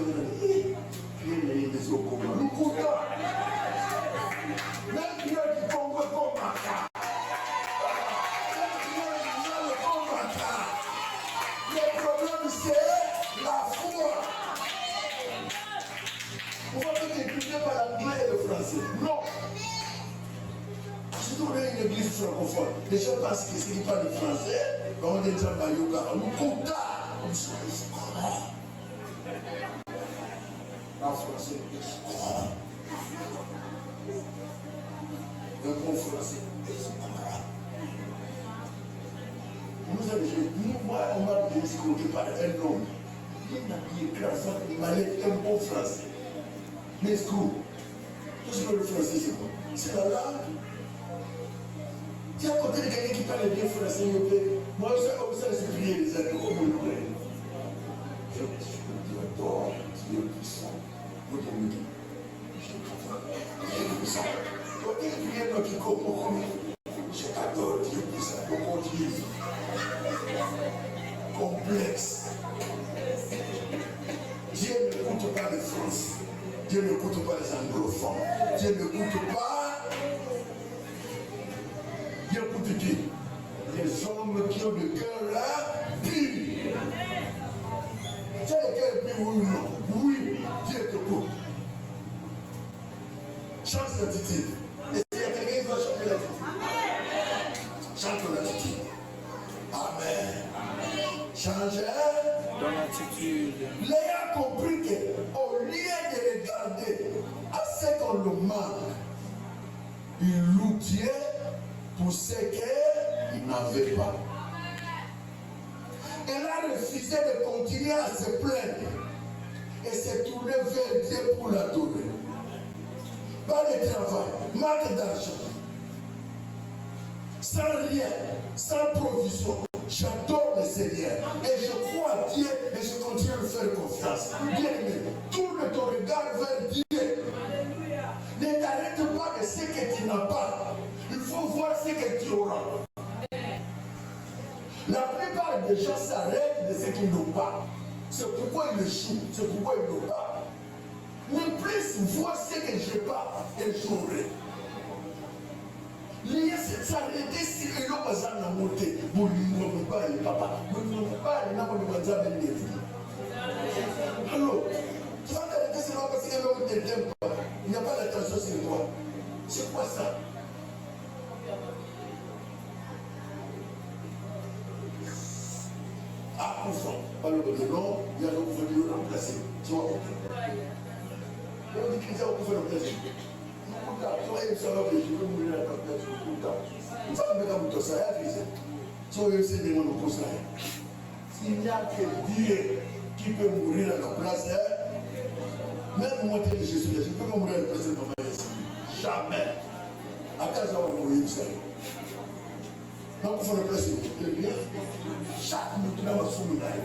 les eaux comme nous comptons. Même Dieu qui tombe comme un cas. Le problème c'est la foi. On va peut-être étudier par l'anglais et le français. Non. Si on est une église francophone, les gens pensent que s'ils parlent français, on est déjà par yoga. On nous compte. En français, un bon français. Moi, on m'a dit que par un homme, il est écrasant, il m'a dit un bon français. Mais ce que le français, c'est quoi? C'est la langue. Tu as côté de quelqu'un qui parle bien français, moi, ça, c'est prier les amis, comme on le connaît. Je peux dire, toi, tu es puissant. Dieu puissant. Toi, tu es prié, qui comprend. Je t'adore, Dieu puissant. Comment Dieu complexe. Dieu n'écoute pas les Français. Dieu n'écoute pas les anglophones. Dieu n'écoute pas. Dieu écoute qui? Les hommes qui ont le cœur pur. Tu as le cœur pur, oui ou non? Oui, Dieu t'écoute. Change d'attitude. Et s'il y a quelqu'un qui va changer l'attitude, change ton attitude. Amen. Change ton attitude. L'ayant compris qu'au lieu de regarder à ce qu'on le manque, Il loue Dieu pour ce qu'il n'avait pas. Elle a refusé de continuer à se plaindre et s'est tournée vers Dieu pour l'adorer. Pas de travail, manque d'argent, sans rien, sans provision. J'adore le Seigneur et je crois à Dieu et je continue à lui faire confiance. Bien aimé, tourne ton regard vers Dieu. Ne t'arrête pas de ce que tu n'as pas. Il faut voir ce que tu auras. La plupart des gens s'arrêtent de ce qu'ils n'ont pas. C'est pourquoi ils échouent, c'est pourquoi ils n'ont pas. Mais plus voir ce que je n'ai pas et j'aurai. Les gens s'arrêtent si ils n'ont pas à monter. Bon, ils n'ont pas les papas. Ils n'ont pas les nains de Banza Benedi. Alors, tu vas t'arrêter seulement parce que l'homme ne t'aime pas. Il n'y a pas d'attention sur toi. C'est quoi ça? Ah, enfant, pas le nom, il y a le gouvernement remplacé. Tu vois, ok. On dit qu'il y a un gouvernement remplacé. Tu vois, il sera que je peux mourir à la température tout le temps. Il faut que ça aille, tu vois, c'est des mots comme ça. S'il n'y a que Dieu qui peut mourir à la place, même moi, je suis là, je ne peux pas mourir à la place de ma mère ici. Jamais. À quoi ça va mourir, ça? Donc, il faut le placer. Chaque mouton va soumettre.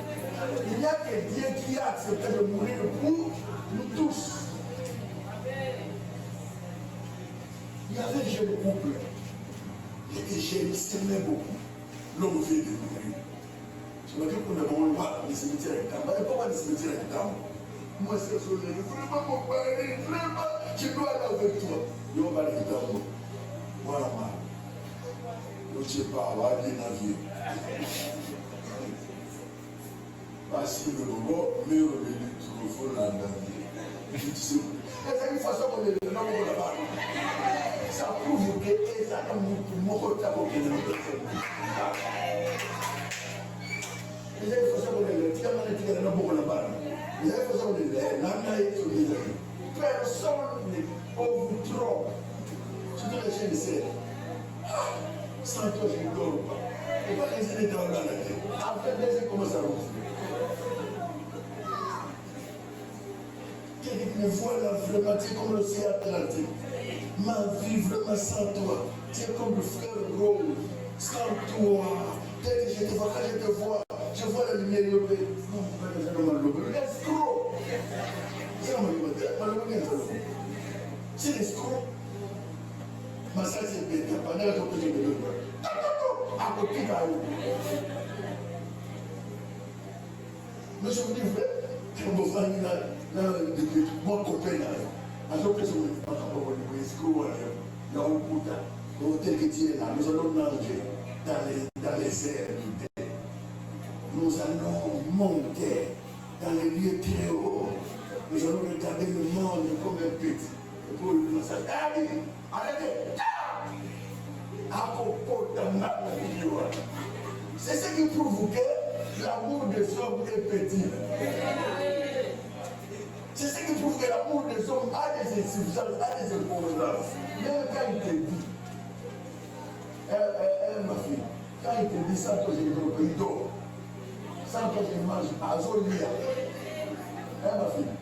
Il n'y a que Dieu qui a accepté de mourir pour nous tous. Il y avait un jeune couple. Et j'ai s'aimait beaucoup. L'homme vient de mourir. Je me dis qu'on a vraiment voir les cimetières avec Tam. Il n'y a pas de cimetière avec Tam. Moi, c'est ce que je dis. Vraiment, mon père, vraiment, je dois aller avec toi. Il va parler de Tam. Voilà, moi. Je ne sais pas, on va bien naviguer. Parce que le robot, mais on est du tout, il faut la naviguer. C'est une façon qu'on est là-bas. Ça prouve que ça a un mot de la personne. Il y a une façon qu'on est là, il y a un mot là-bas. Il y a une façon qu'on est là, personne ne vous trompe. Surtout les chaînes de serre. Sans toi, je ne dors pas. Et pas les années dans la tête. Après, les gens commencent à rouvrir. Quelqu'un me voit là, vraiment, tu es comme l'océan Atlantique. Ma vie, vraiment, sans toi. Tu es comme le frère Rose. Sans toi. Dès que je te vois, quand je te vois, je vois la lumière levée. Non, je ne m'en lève pas. L'escroc. C'est l'escroc. Ma salle c'est bête, pendant la journée, je me donne. À côté d'Aou. Mais je vous dis vrai, quand mon frère mon copain là, à chaque fois que je me dis, il y a un coup tel que tu es là, nous allons nager dans les airs. Nous allons monter dans les lieux très hauts. Nous allons regarder le monde comme un petit. Et pour nous dire, arrêtez! C'est ce qui prouve que l'amour des hommes est petit. C'est ce qui prouve que l'amour des hommes a des insuffisances, a des inconvéniences. Même quand il te dit, ma fille, quand il te dit sans toi je ne peux pas dors, sans toi je mange à Zolia. Ma fille.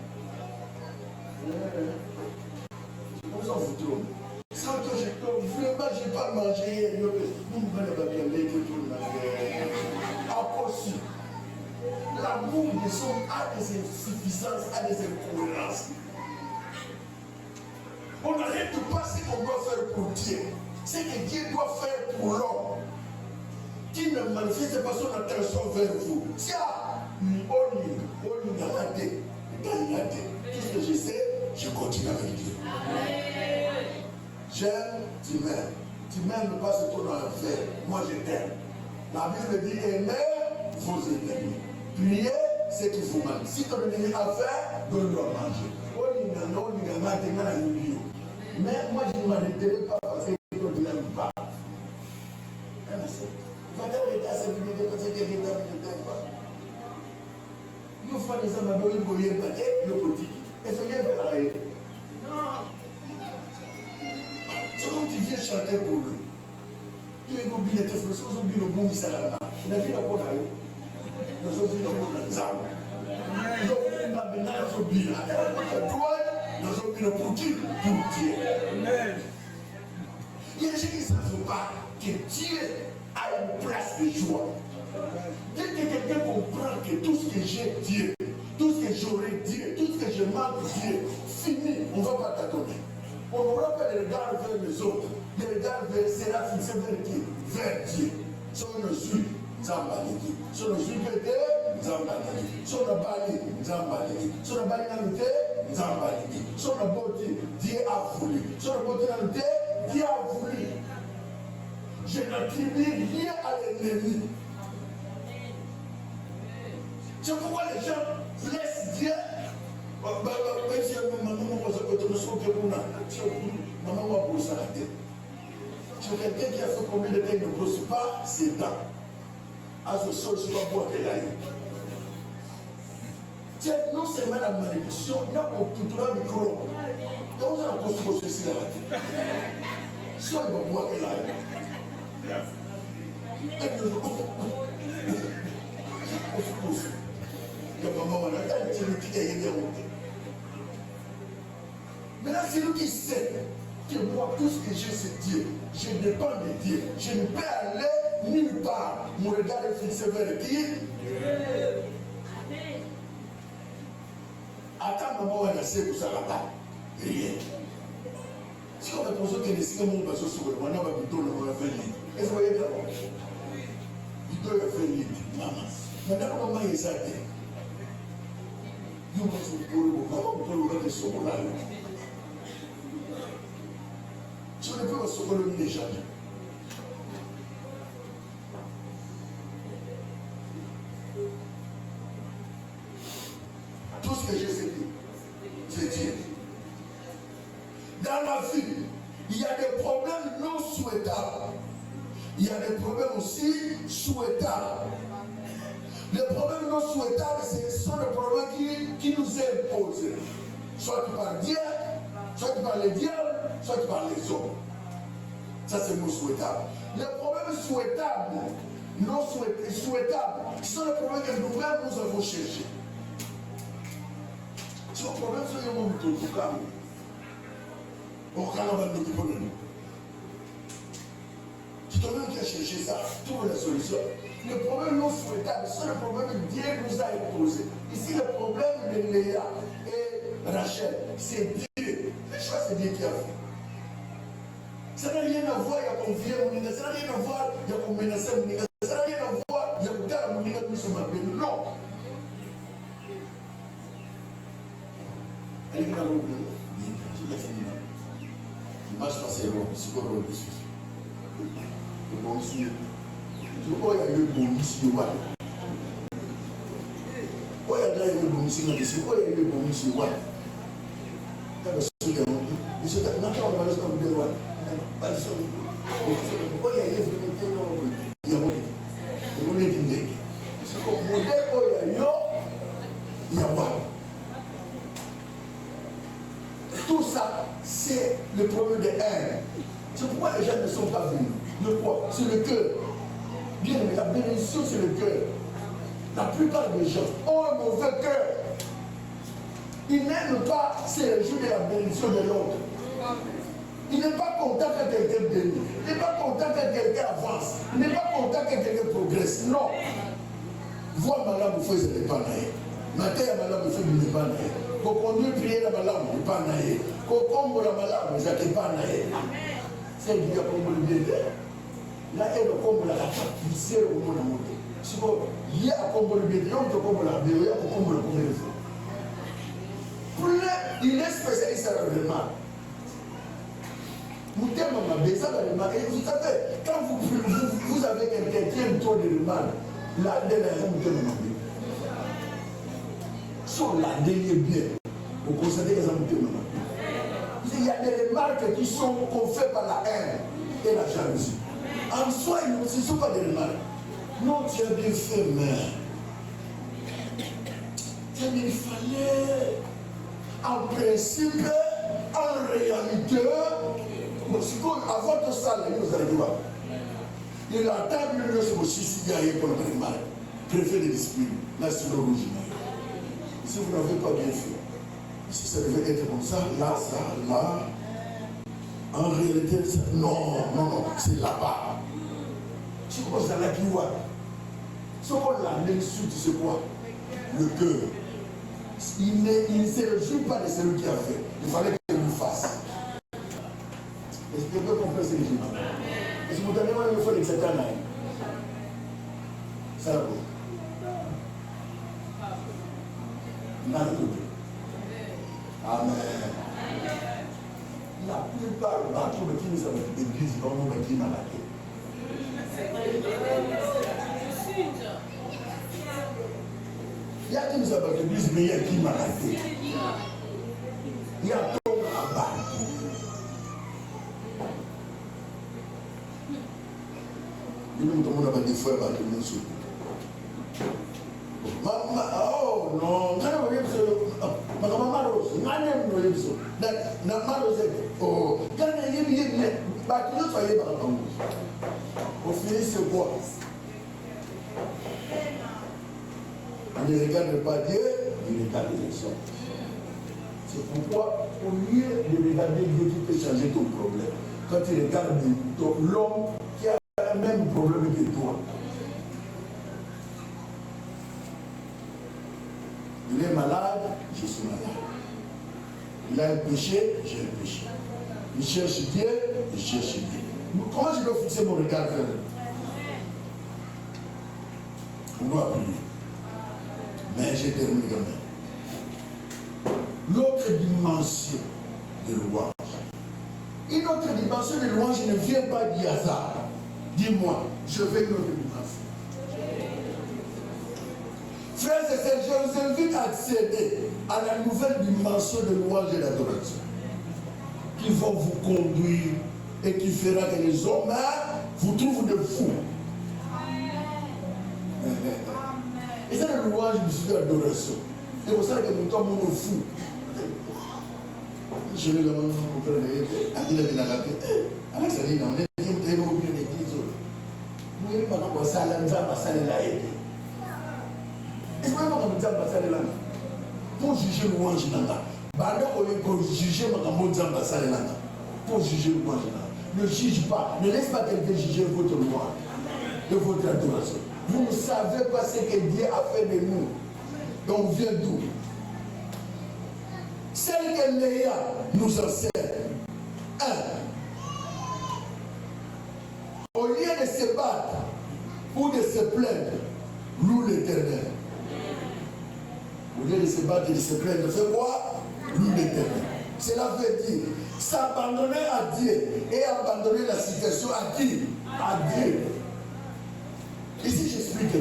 C'est comme ça qu'on vous trompe. Sans toi je tombe, vraiment je n'ai pas mangé. Nous ne pouvons pas bien les tout impossible. L'amour des hommes a des insuffisances, a des incohérences. On n'arrête pas ce qu'on doit faire pour Dieu. Ce que Dieu doit faire pour l'homme. Qui ne manifeste pas son attention vers vous. Tiens, on y a raté. Tout ce que je sais, je continue avec Dieu. J'aime, tu m'aimes. Tu m'aimes pas ce qu'on a fait. Moi je t'aime. La Bible dit aimez vos ennemis. Priez ce qui vous manque. Si ton ennemi a faim, donne-le à manger. Mais moi je ne m'arrêterai pas parce que je ne l'aime pas. Nous faisons des amadors, nous ne pouvons pas être le petit. Et ce n'est pas la réalité. C'est comme tu chanté pour lui. Il est obligé de faire ce que vous avez dit. Il a dit la bonne année. Nous avons dit la bonne année. Nous avons dit la bonne année. Nous avons dit la bonne année. Il y a des gens qui ne savent pas que Dieu a une place de joie. Dès que quelqu'un comprend que tout ce que j'ai dit, tout ce que j'aurais dit, tout ce que je manque dit, fini, on ne va pas t'attendre. On n'aura pas le regard vers les autres. Le regard sera fixé vers qui? Vers Dieu. Si on ne suit, Zambaliki. Si on ne suit pas, Zambaliki. Si on n'a pas dit, Zambaliki. Si on n'a pas dit, Zambaliki. Si on n'a pas dit, Dieu a voulu. Si on n'a pas dit, Dieu a voulu. Je n'attribue rien à l'ennemi. C'est pourquoi les gens laissent Dieu. C'est quelqu'un qui a fait combien de temps il ne brosse pas ses dents. À ce sol, je dois boire de l'ail. Non seulement la malédiction, il y a tout le micro. Donc, on a construit ceci là. Soit il va boire de l'ail. Et nous maintenant, c'est lui qui sait que moi, tout ce que j'ai, c'est Dieu. Je dépends de Dieu. Je ne peux aller nulle part. Mon regard est fixé vers qui? Dieu. Attends, maman, on a assez pour ça là-bas. Rien. Si on a pensé que les cinémas vont se sauver, on a un bidon, on va faire libre. Est-ce que vous voyez d'abord? Bidon va faire libre. Maman. Maintenant, maman est ça. Nous, on peut le sauver là. Je ne peux pas sauver le déjà. Tout ce que j'ai fait, c'est Dieu. Dans la vie, il y a des problèmes non souhaitables. Il y a des problèmes aussi souhaitables. Les problèmes non souhaitables, ce sont les problèmes qui nous imposent. Soit par Dieu, soit par les diables, soit par les hommes. Ça, c'est non souhaitable. Les problèmes souhaitables, non souhaitables, ce sont les problèmes que nous-mêmes nous avons cherchés. Ce sont les problèmes sur les moments où nous sommes. Au Canada, nous sommes. C'est toi-même qui as cherché ça, trouve la solution. Les problèmes non souhaitables, ce sont les problèmes que Dieu nous a imposés. Ici, le problème de Léa et Rachel, c'est Dieu. Le choix, c'est Dieu qui a fait. Ça n'a rien à voir, il y a confié mon nez, ça n'a rien à voir, il y a menacé mon nez, ça n'a rien à voir, il y a gardé mon nez, nous m'appelle. Non. Elle est dans le monde. Je l'ai fini. Il marche pas, c'est bon, c'est quoi le dessus. Le bon monsieur. Tu vois, il y a eu le bon monsieur. Pourquoi il y a eu le bon monsieur? Pourquoi il y a eu le bon monsieur? Quand le monsieur est rempli, monsieur, maintenant on va le faire comme des rois. Pourquoi il y a eu le bon monsieur? Il y a un modèle. C'est comme le modèle où il y a un. Tout ça, c'est le problème de haine. C'est pourquoi les gens ne sont pas venus. Le quoi? C'est le cœur. Bien, mais la bénédiction, c'est le cœur. La plupart des gens ont un mauvais cœur. Ils n'aiment pas se réjouir de la bénédiction de l'autre. Il n'est pas content que quelqu'un bénisse. Il n'est pas content que quelqu'un avance. Il n'est pas content que quelqu'un progresse. Non. Voir madame, vous faites des panaïs. Matin, madame, vous faites des panaïs. Quand on conduit prier la madame, vous faites des panaïs. Quand on combat la madame, vous faites des panaïs. C'est qui a combattu le bien. Là, elle a combattu la poussière au monde. Si vous y a combattu le bien, il y a combattu la bien, il y a combattu le bien. Il est spécialiste à l'environnement. Vous savez, quand vous avez quelqu'un qui aime trop de mal, la dernière vous demandez. Sur la dernière bien, vous constatez que ça vous demande. Il y a des remarques qu'on fait par la haine et la jalousie. En soi, ce ne sont pas des remarques. Non, tu as bien fait, mais il fallait, en principe, en réalité, avant tout ça, vous allez voir. Il a table le sur aussi il y a pour le mal. Préfet de l'esprit, là c'est l'original. Si vous n'avez pas bien fait, si ça devait être comme ça, là, ça, là, en réalité, ça, non, c'est là-bas. Tu commences à la kiwa. Ce qu'on l'a l'insulte, c'est quoi? Le cœur. Il ne se réjouit pas de celui qui a fait. Il fallait qu'il le fasse. Est-ce que vous pouvez comprendre ce que je dis? Est-ce que vous avez le fait etc. Ça va. Amen. La plupart d'entre eux qui nous savent l'église, ils vont nous mettre dans la tête. Il y a qui nous savent l'église, mais il y a qui m'a la tête. Il y a tout à bas. Nous avons des fois à battre le sou. Oh non, au fini c'est quoi? Il ne regarde pas Dieu, il regarde les gens. C'est pourquoi, au lieu de regarder Dieu qui peut changer ton problème, quand tu regardes l'homme qui a le même problème que toi, il est malade, je suis malade. Il a un péché, j'ai un péché. Il cherche Dieu, il cherche Dieu. Comment je dois fixer mon regard vers lui? On doit prier. Mais j'ai terminé quand même. L'autre dimension de louange. Une autre dimension de louange ne vient pas du hasard. Dis-moi, je veux une autre dimension. Frères et sœurs, je vous invite à accéder à la nouvelle dimension de louange et d'adoration qui vont vous conduire et qui fera que les hommes vous trouvent de fous. Et c'est la louange de l'adoration. C'est pour ça que nous sommes fous. Je vais le demander au frère de il a bien raté. Avec ça, il a dit, on est très oublié l'église. Nous n'avons pas comme ça, là, nous avons passé la haine. Est-ce que nous avons passé la haine? Pour juger louange, pour juger pour juger louange. Ne juge pas, ne laisse pas quelqu'un juger votre louange, de votre adoration. Vous ne savez pas ce que Dieu a fait de nous. Donc vient d'où? Celle que Léa nous enseigne. 1. Au lieu de se battre ou de se plaindre, loue l'Éternel. Au lieu de se battre et de se plaindre, fais quoi? Loue l'Éternel. Cela veut dire s'abandonner à Dieu et abandonner la situation à qui? À Dieu. Ici, j'explique.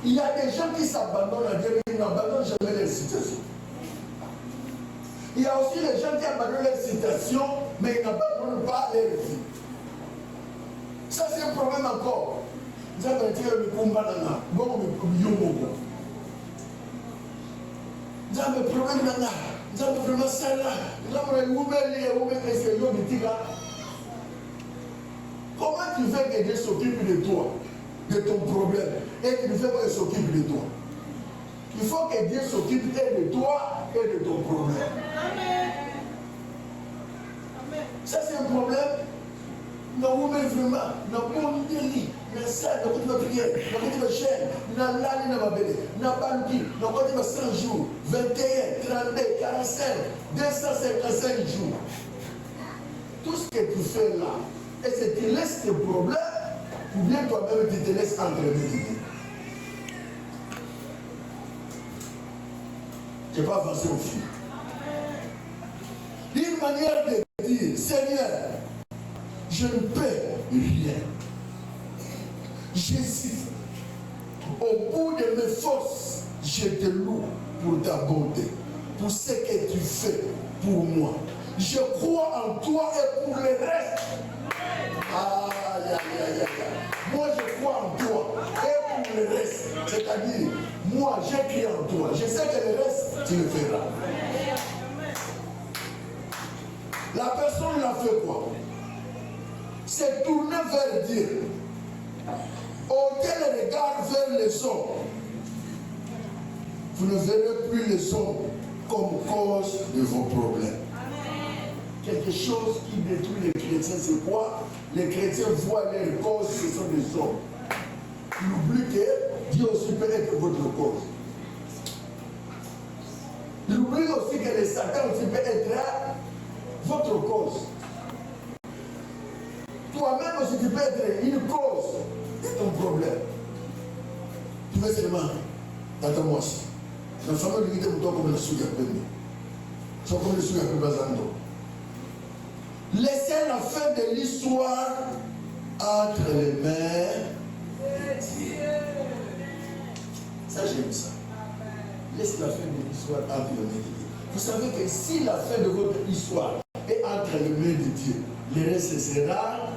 Il y a des gens qui s'abandonnent à Dieu, mais ils n'abandonnent jamais leur situation. Il y a aussi les gens qui abandonnent leur situation, mais ils n'abandonnent pas leur vie. Ça, c'est un problème encore. Vous avez dit que le combat n'a bon, vous avez un problème là. Vous avez vraiment ça là. Comment tu veux que Dieu s'occupe de toi, de ton problème, et qu'il ne fait pas qu'il s'occupe de toi? Il faut que Dieu s'occupe de toi et de ton problème. Amen. Ça c'est un problème. Non, vous mettez vraiment, non, on délit, non, ça, non, on va prier, non, on va cher, non, là, non, on va bénir, non, banqui, non, on va 100 jours, 21, 32, 45, 255 jours. Tout ce que tu fais là, est-ce que tu laisses tes problèmes, ou bien toi-même tu te laisses entraîner? Je ne vais pas avancer au fil. Une manière de dire, Seigneur, je ne peux rien. J'hésite. Au bout de mes forces, je te loue pour ta bonté, pour ce que tu fais pour moi. Je crois en toi et pour le reste. Aïe, aïe, aïe, aïe. Moi, je crois en toi et pour le reste. C'est-à-dire, moi, j'ai crié en toi. Je sais que le reste, tu le feras. La personne l'a fait quoi? se tourner vers Dieu, ôtez le regard vers les hommes, vous ne verrez plus les hommes comme cause de vos problèmes. Quelque chose qui détruit les chrétiens, c'est quoi? Les chrétiens voient leur cause, ce sont les hommes. Ils oublient que Dieu aussi peut être votre cause. Ils oublient aussi que le Satan aussi peut être votre cause. Toi-même aussi tu peux être une cause de ton problème. Tu veux seulement t'attends-moi aussi. La famille de l'unité pour toi comme le souillé à peine. Soit comme le souillé à peine basando. Laissez la fin de l'histoire entre les mains de Dieu. Ça, j'aime ça. Laissez la fin de l'histoire entre les mains de Dieu. Vous savez que si la fin de votre histoire est entre les mains de Dieu, le reste sera.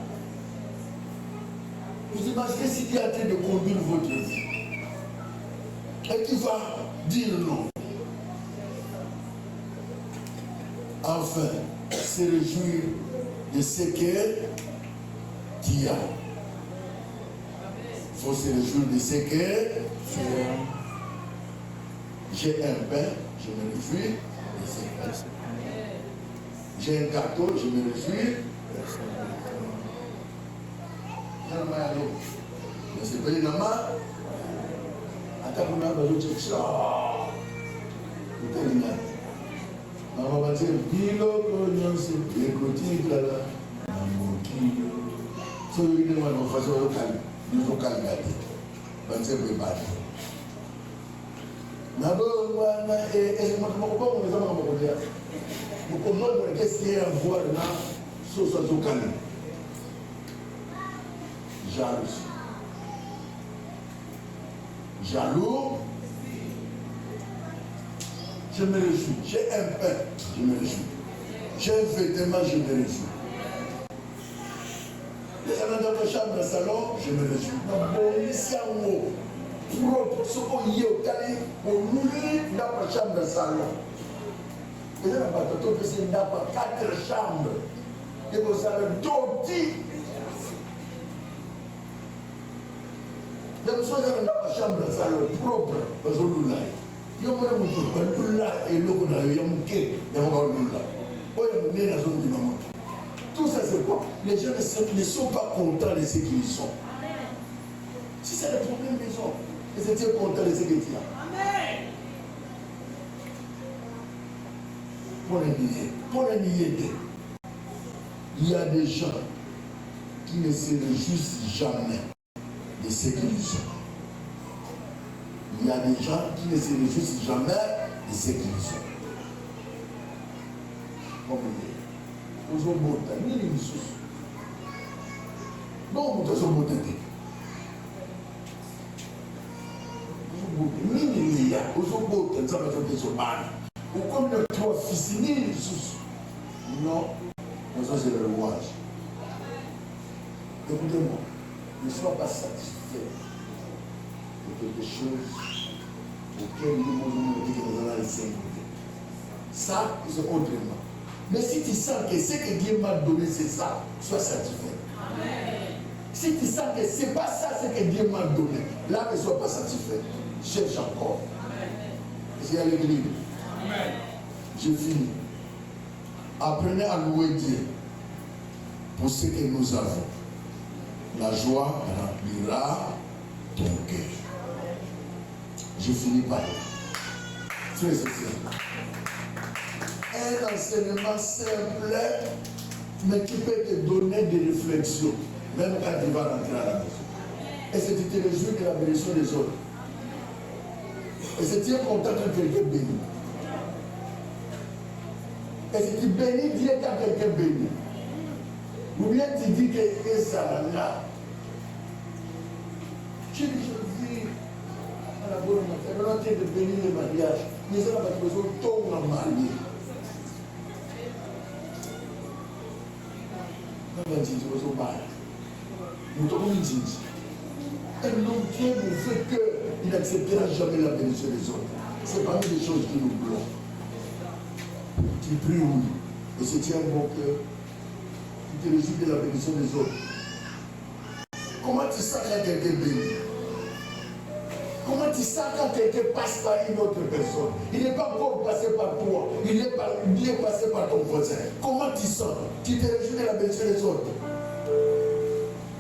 Vous imaginez si Dieu est en train de conduire votre vie et qui va dire non. Enfin, se réjouir de ce que tu as. Il faut se réjouir de ce que tu as. J'ai un pain, je me réjouis de ce pain. J'ai un gâteau, je me réjouis de ce gâteau. Mais c'est pas une main. Attends, on a besoin de ça. Maman va dire, Bilo, Cognon, c'est les côtés là, mon qui. So, il est en façon locale, nous sommes calmes. On s'est préparé. D'abord, et je me comprends, nous avons un dire. Nous comprenons qu'est-ce qu'il y a à voir là, sur ce calme. Jaloux. Jaloux. Je me réjouis. J'ai un pain, je me réjouis. J'ai un vêtement, je me réjouis. Les gens dans ma chambre, dans le salon, je me réjouis. Bon, ici en haut, propre, ce qu'on y est au tali, on nourrit dans ma chambre, dans le salon. Et là, c'est dans 4 chambres. Et vous avez d'autres. Donc, soit dans la chambre, dans le salon, propre, parce que nous l'avons. Il y a un peu de et l'eau dans le yamouké, il y a un peu de la zone du moment. Tout ça, c'est quoi? Les gens ne sont pas contents de ce qu'ils sont. Si c'est le problème des hommes, ils étaient contents de ce qu'ils ont. Pour les nier, il y a des gens qui ne se réjouissent jamais de ce qu'ils sont. Il y a des gens qui ne se réjouissent jamais de ce qu'ils sont. Comme ils ont beau temps, ni les sous. Non, ils ont beau temps. Ni les liens, ils ont beau temps, ça va faire des hommages. Ou comme le 3 fils, ni les sous. Non, ça c'est le louange. Écoutez-moi, ne sois pas satisfait de quelque chose auquel nous dit que nous allons essayer. Ça, c'est autrement. Mais si tu sens que ce que Dieu m'a donné, c'est ça, sois satisfait. Amen. Si tu sens que ce n'est pas ça ce que Dieu m'a donné, là, ne sois pas satisfait. Cherche encore. Est-ce qu'il y a l'église? J'ai fini. Apprenez à louer Dieu pour ce que nous avons. La joie remplira ton cœur. Je finis par là. Frères et sœurs, un enseignement simple, mais qui peut te donner des réflexions, même quand tu vas rentrer à la maison. Et c'est tu te réjouis de la bénédiction des autres. Et c'est tu es content quand quelqu'un bénit. Et si tu bénis Dieu quand quelqu'un bénit. Ou bien tu dis que ça là. Je dis à la bonne matin, on est en train de bénir le mariage. Mais ça va être besoin de tomber en marié. Nous avons dit que nous avons nous avons dit. Et nous, Dieu nous fait qu'il n'acceptera jamais la bénédiction des autres. C'est parmi les choses qui nous bloquent. Tu pries oui. Et si tu as un bon cœur, tu te réjouis de la bénédiction des autres? Comment tu sens quand quelqu'un bénit? Comment tu sens quand quelqu'un passe par une autre personne? Il n'est pas encore passé par toi, il est passé par ton voisin. Comment tu sens? Tu te réjouis de la bénédiction des autres?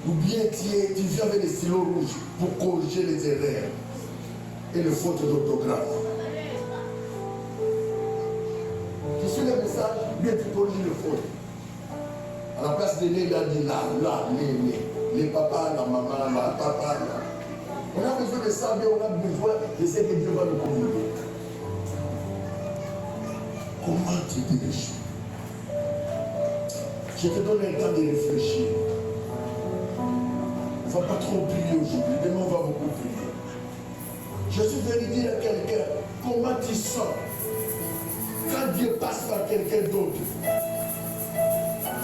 Ou bien tu viens avec des stylos rouges pour corriger les erreurs et les fautes d'orthographe? Tu suis le message, bien tu corriges les fautes. À la place de il a dit là, les papas, la maman, la papa, là. On a besoin de ça, mais on a besoin de ce que Dieu va nous communiquer. Comment tu te réjouis? Je te donne un temps de réfléchir. On ne va pas trop prier aujourd'hui. Demain, on va beaucoup prier. Je suis venu dire à quelqu'un, comment tu sens quand Dieu passe par quelqu'un d'autre?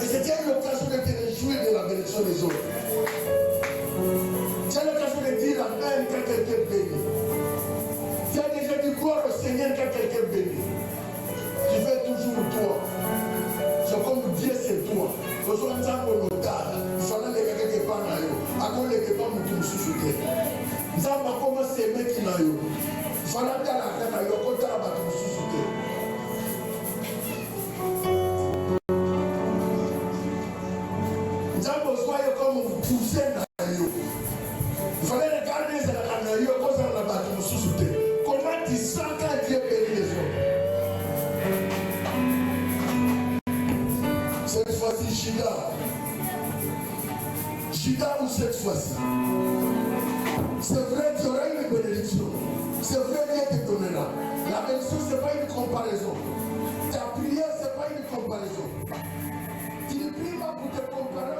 Et c'était l'occasion de te réjouir de la bénédiction des autres. C'est l'occasion de dire Amen quand quelqu'un bénit. Tu as déjà dit gloire au Seigneur quand quelqu'un bénit. Tu fais toujours toi. C'est comme Dieu, c'est toi. Aujourd'hui, nous avons nos gars. Il fallait les gars qui parlent à eux. À cause les gars qui nous sous-soutent. Nous avons commencé à mettre dans eux. Il fallait que la reine à eux. Quand on a battu nous sous-soutent. Nous avons besoin de comme vous poussez dans eux. Il fallait regarder ça dans eux. Quand on a battu nous sous-soutent. Comment tu sens quand Dieu bénit les autres? Cette fois-ci, Judas ou cette fois-ci? C'est vrai qu'il y aura une bénédiction. C'est vrai Dieu te donnera. La bénédiction, ce n'est pas une comparaison. Ta prière, ce n'est pas une comparaison. Tu ne pries pas pour te comparer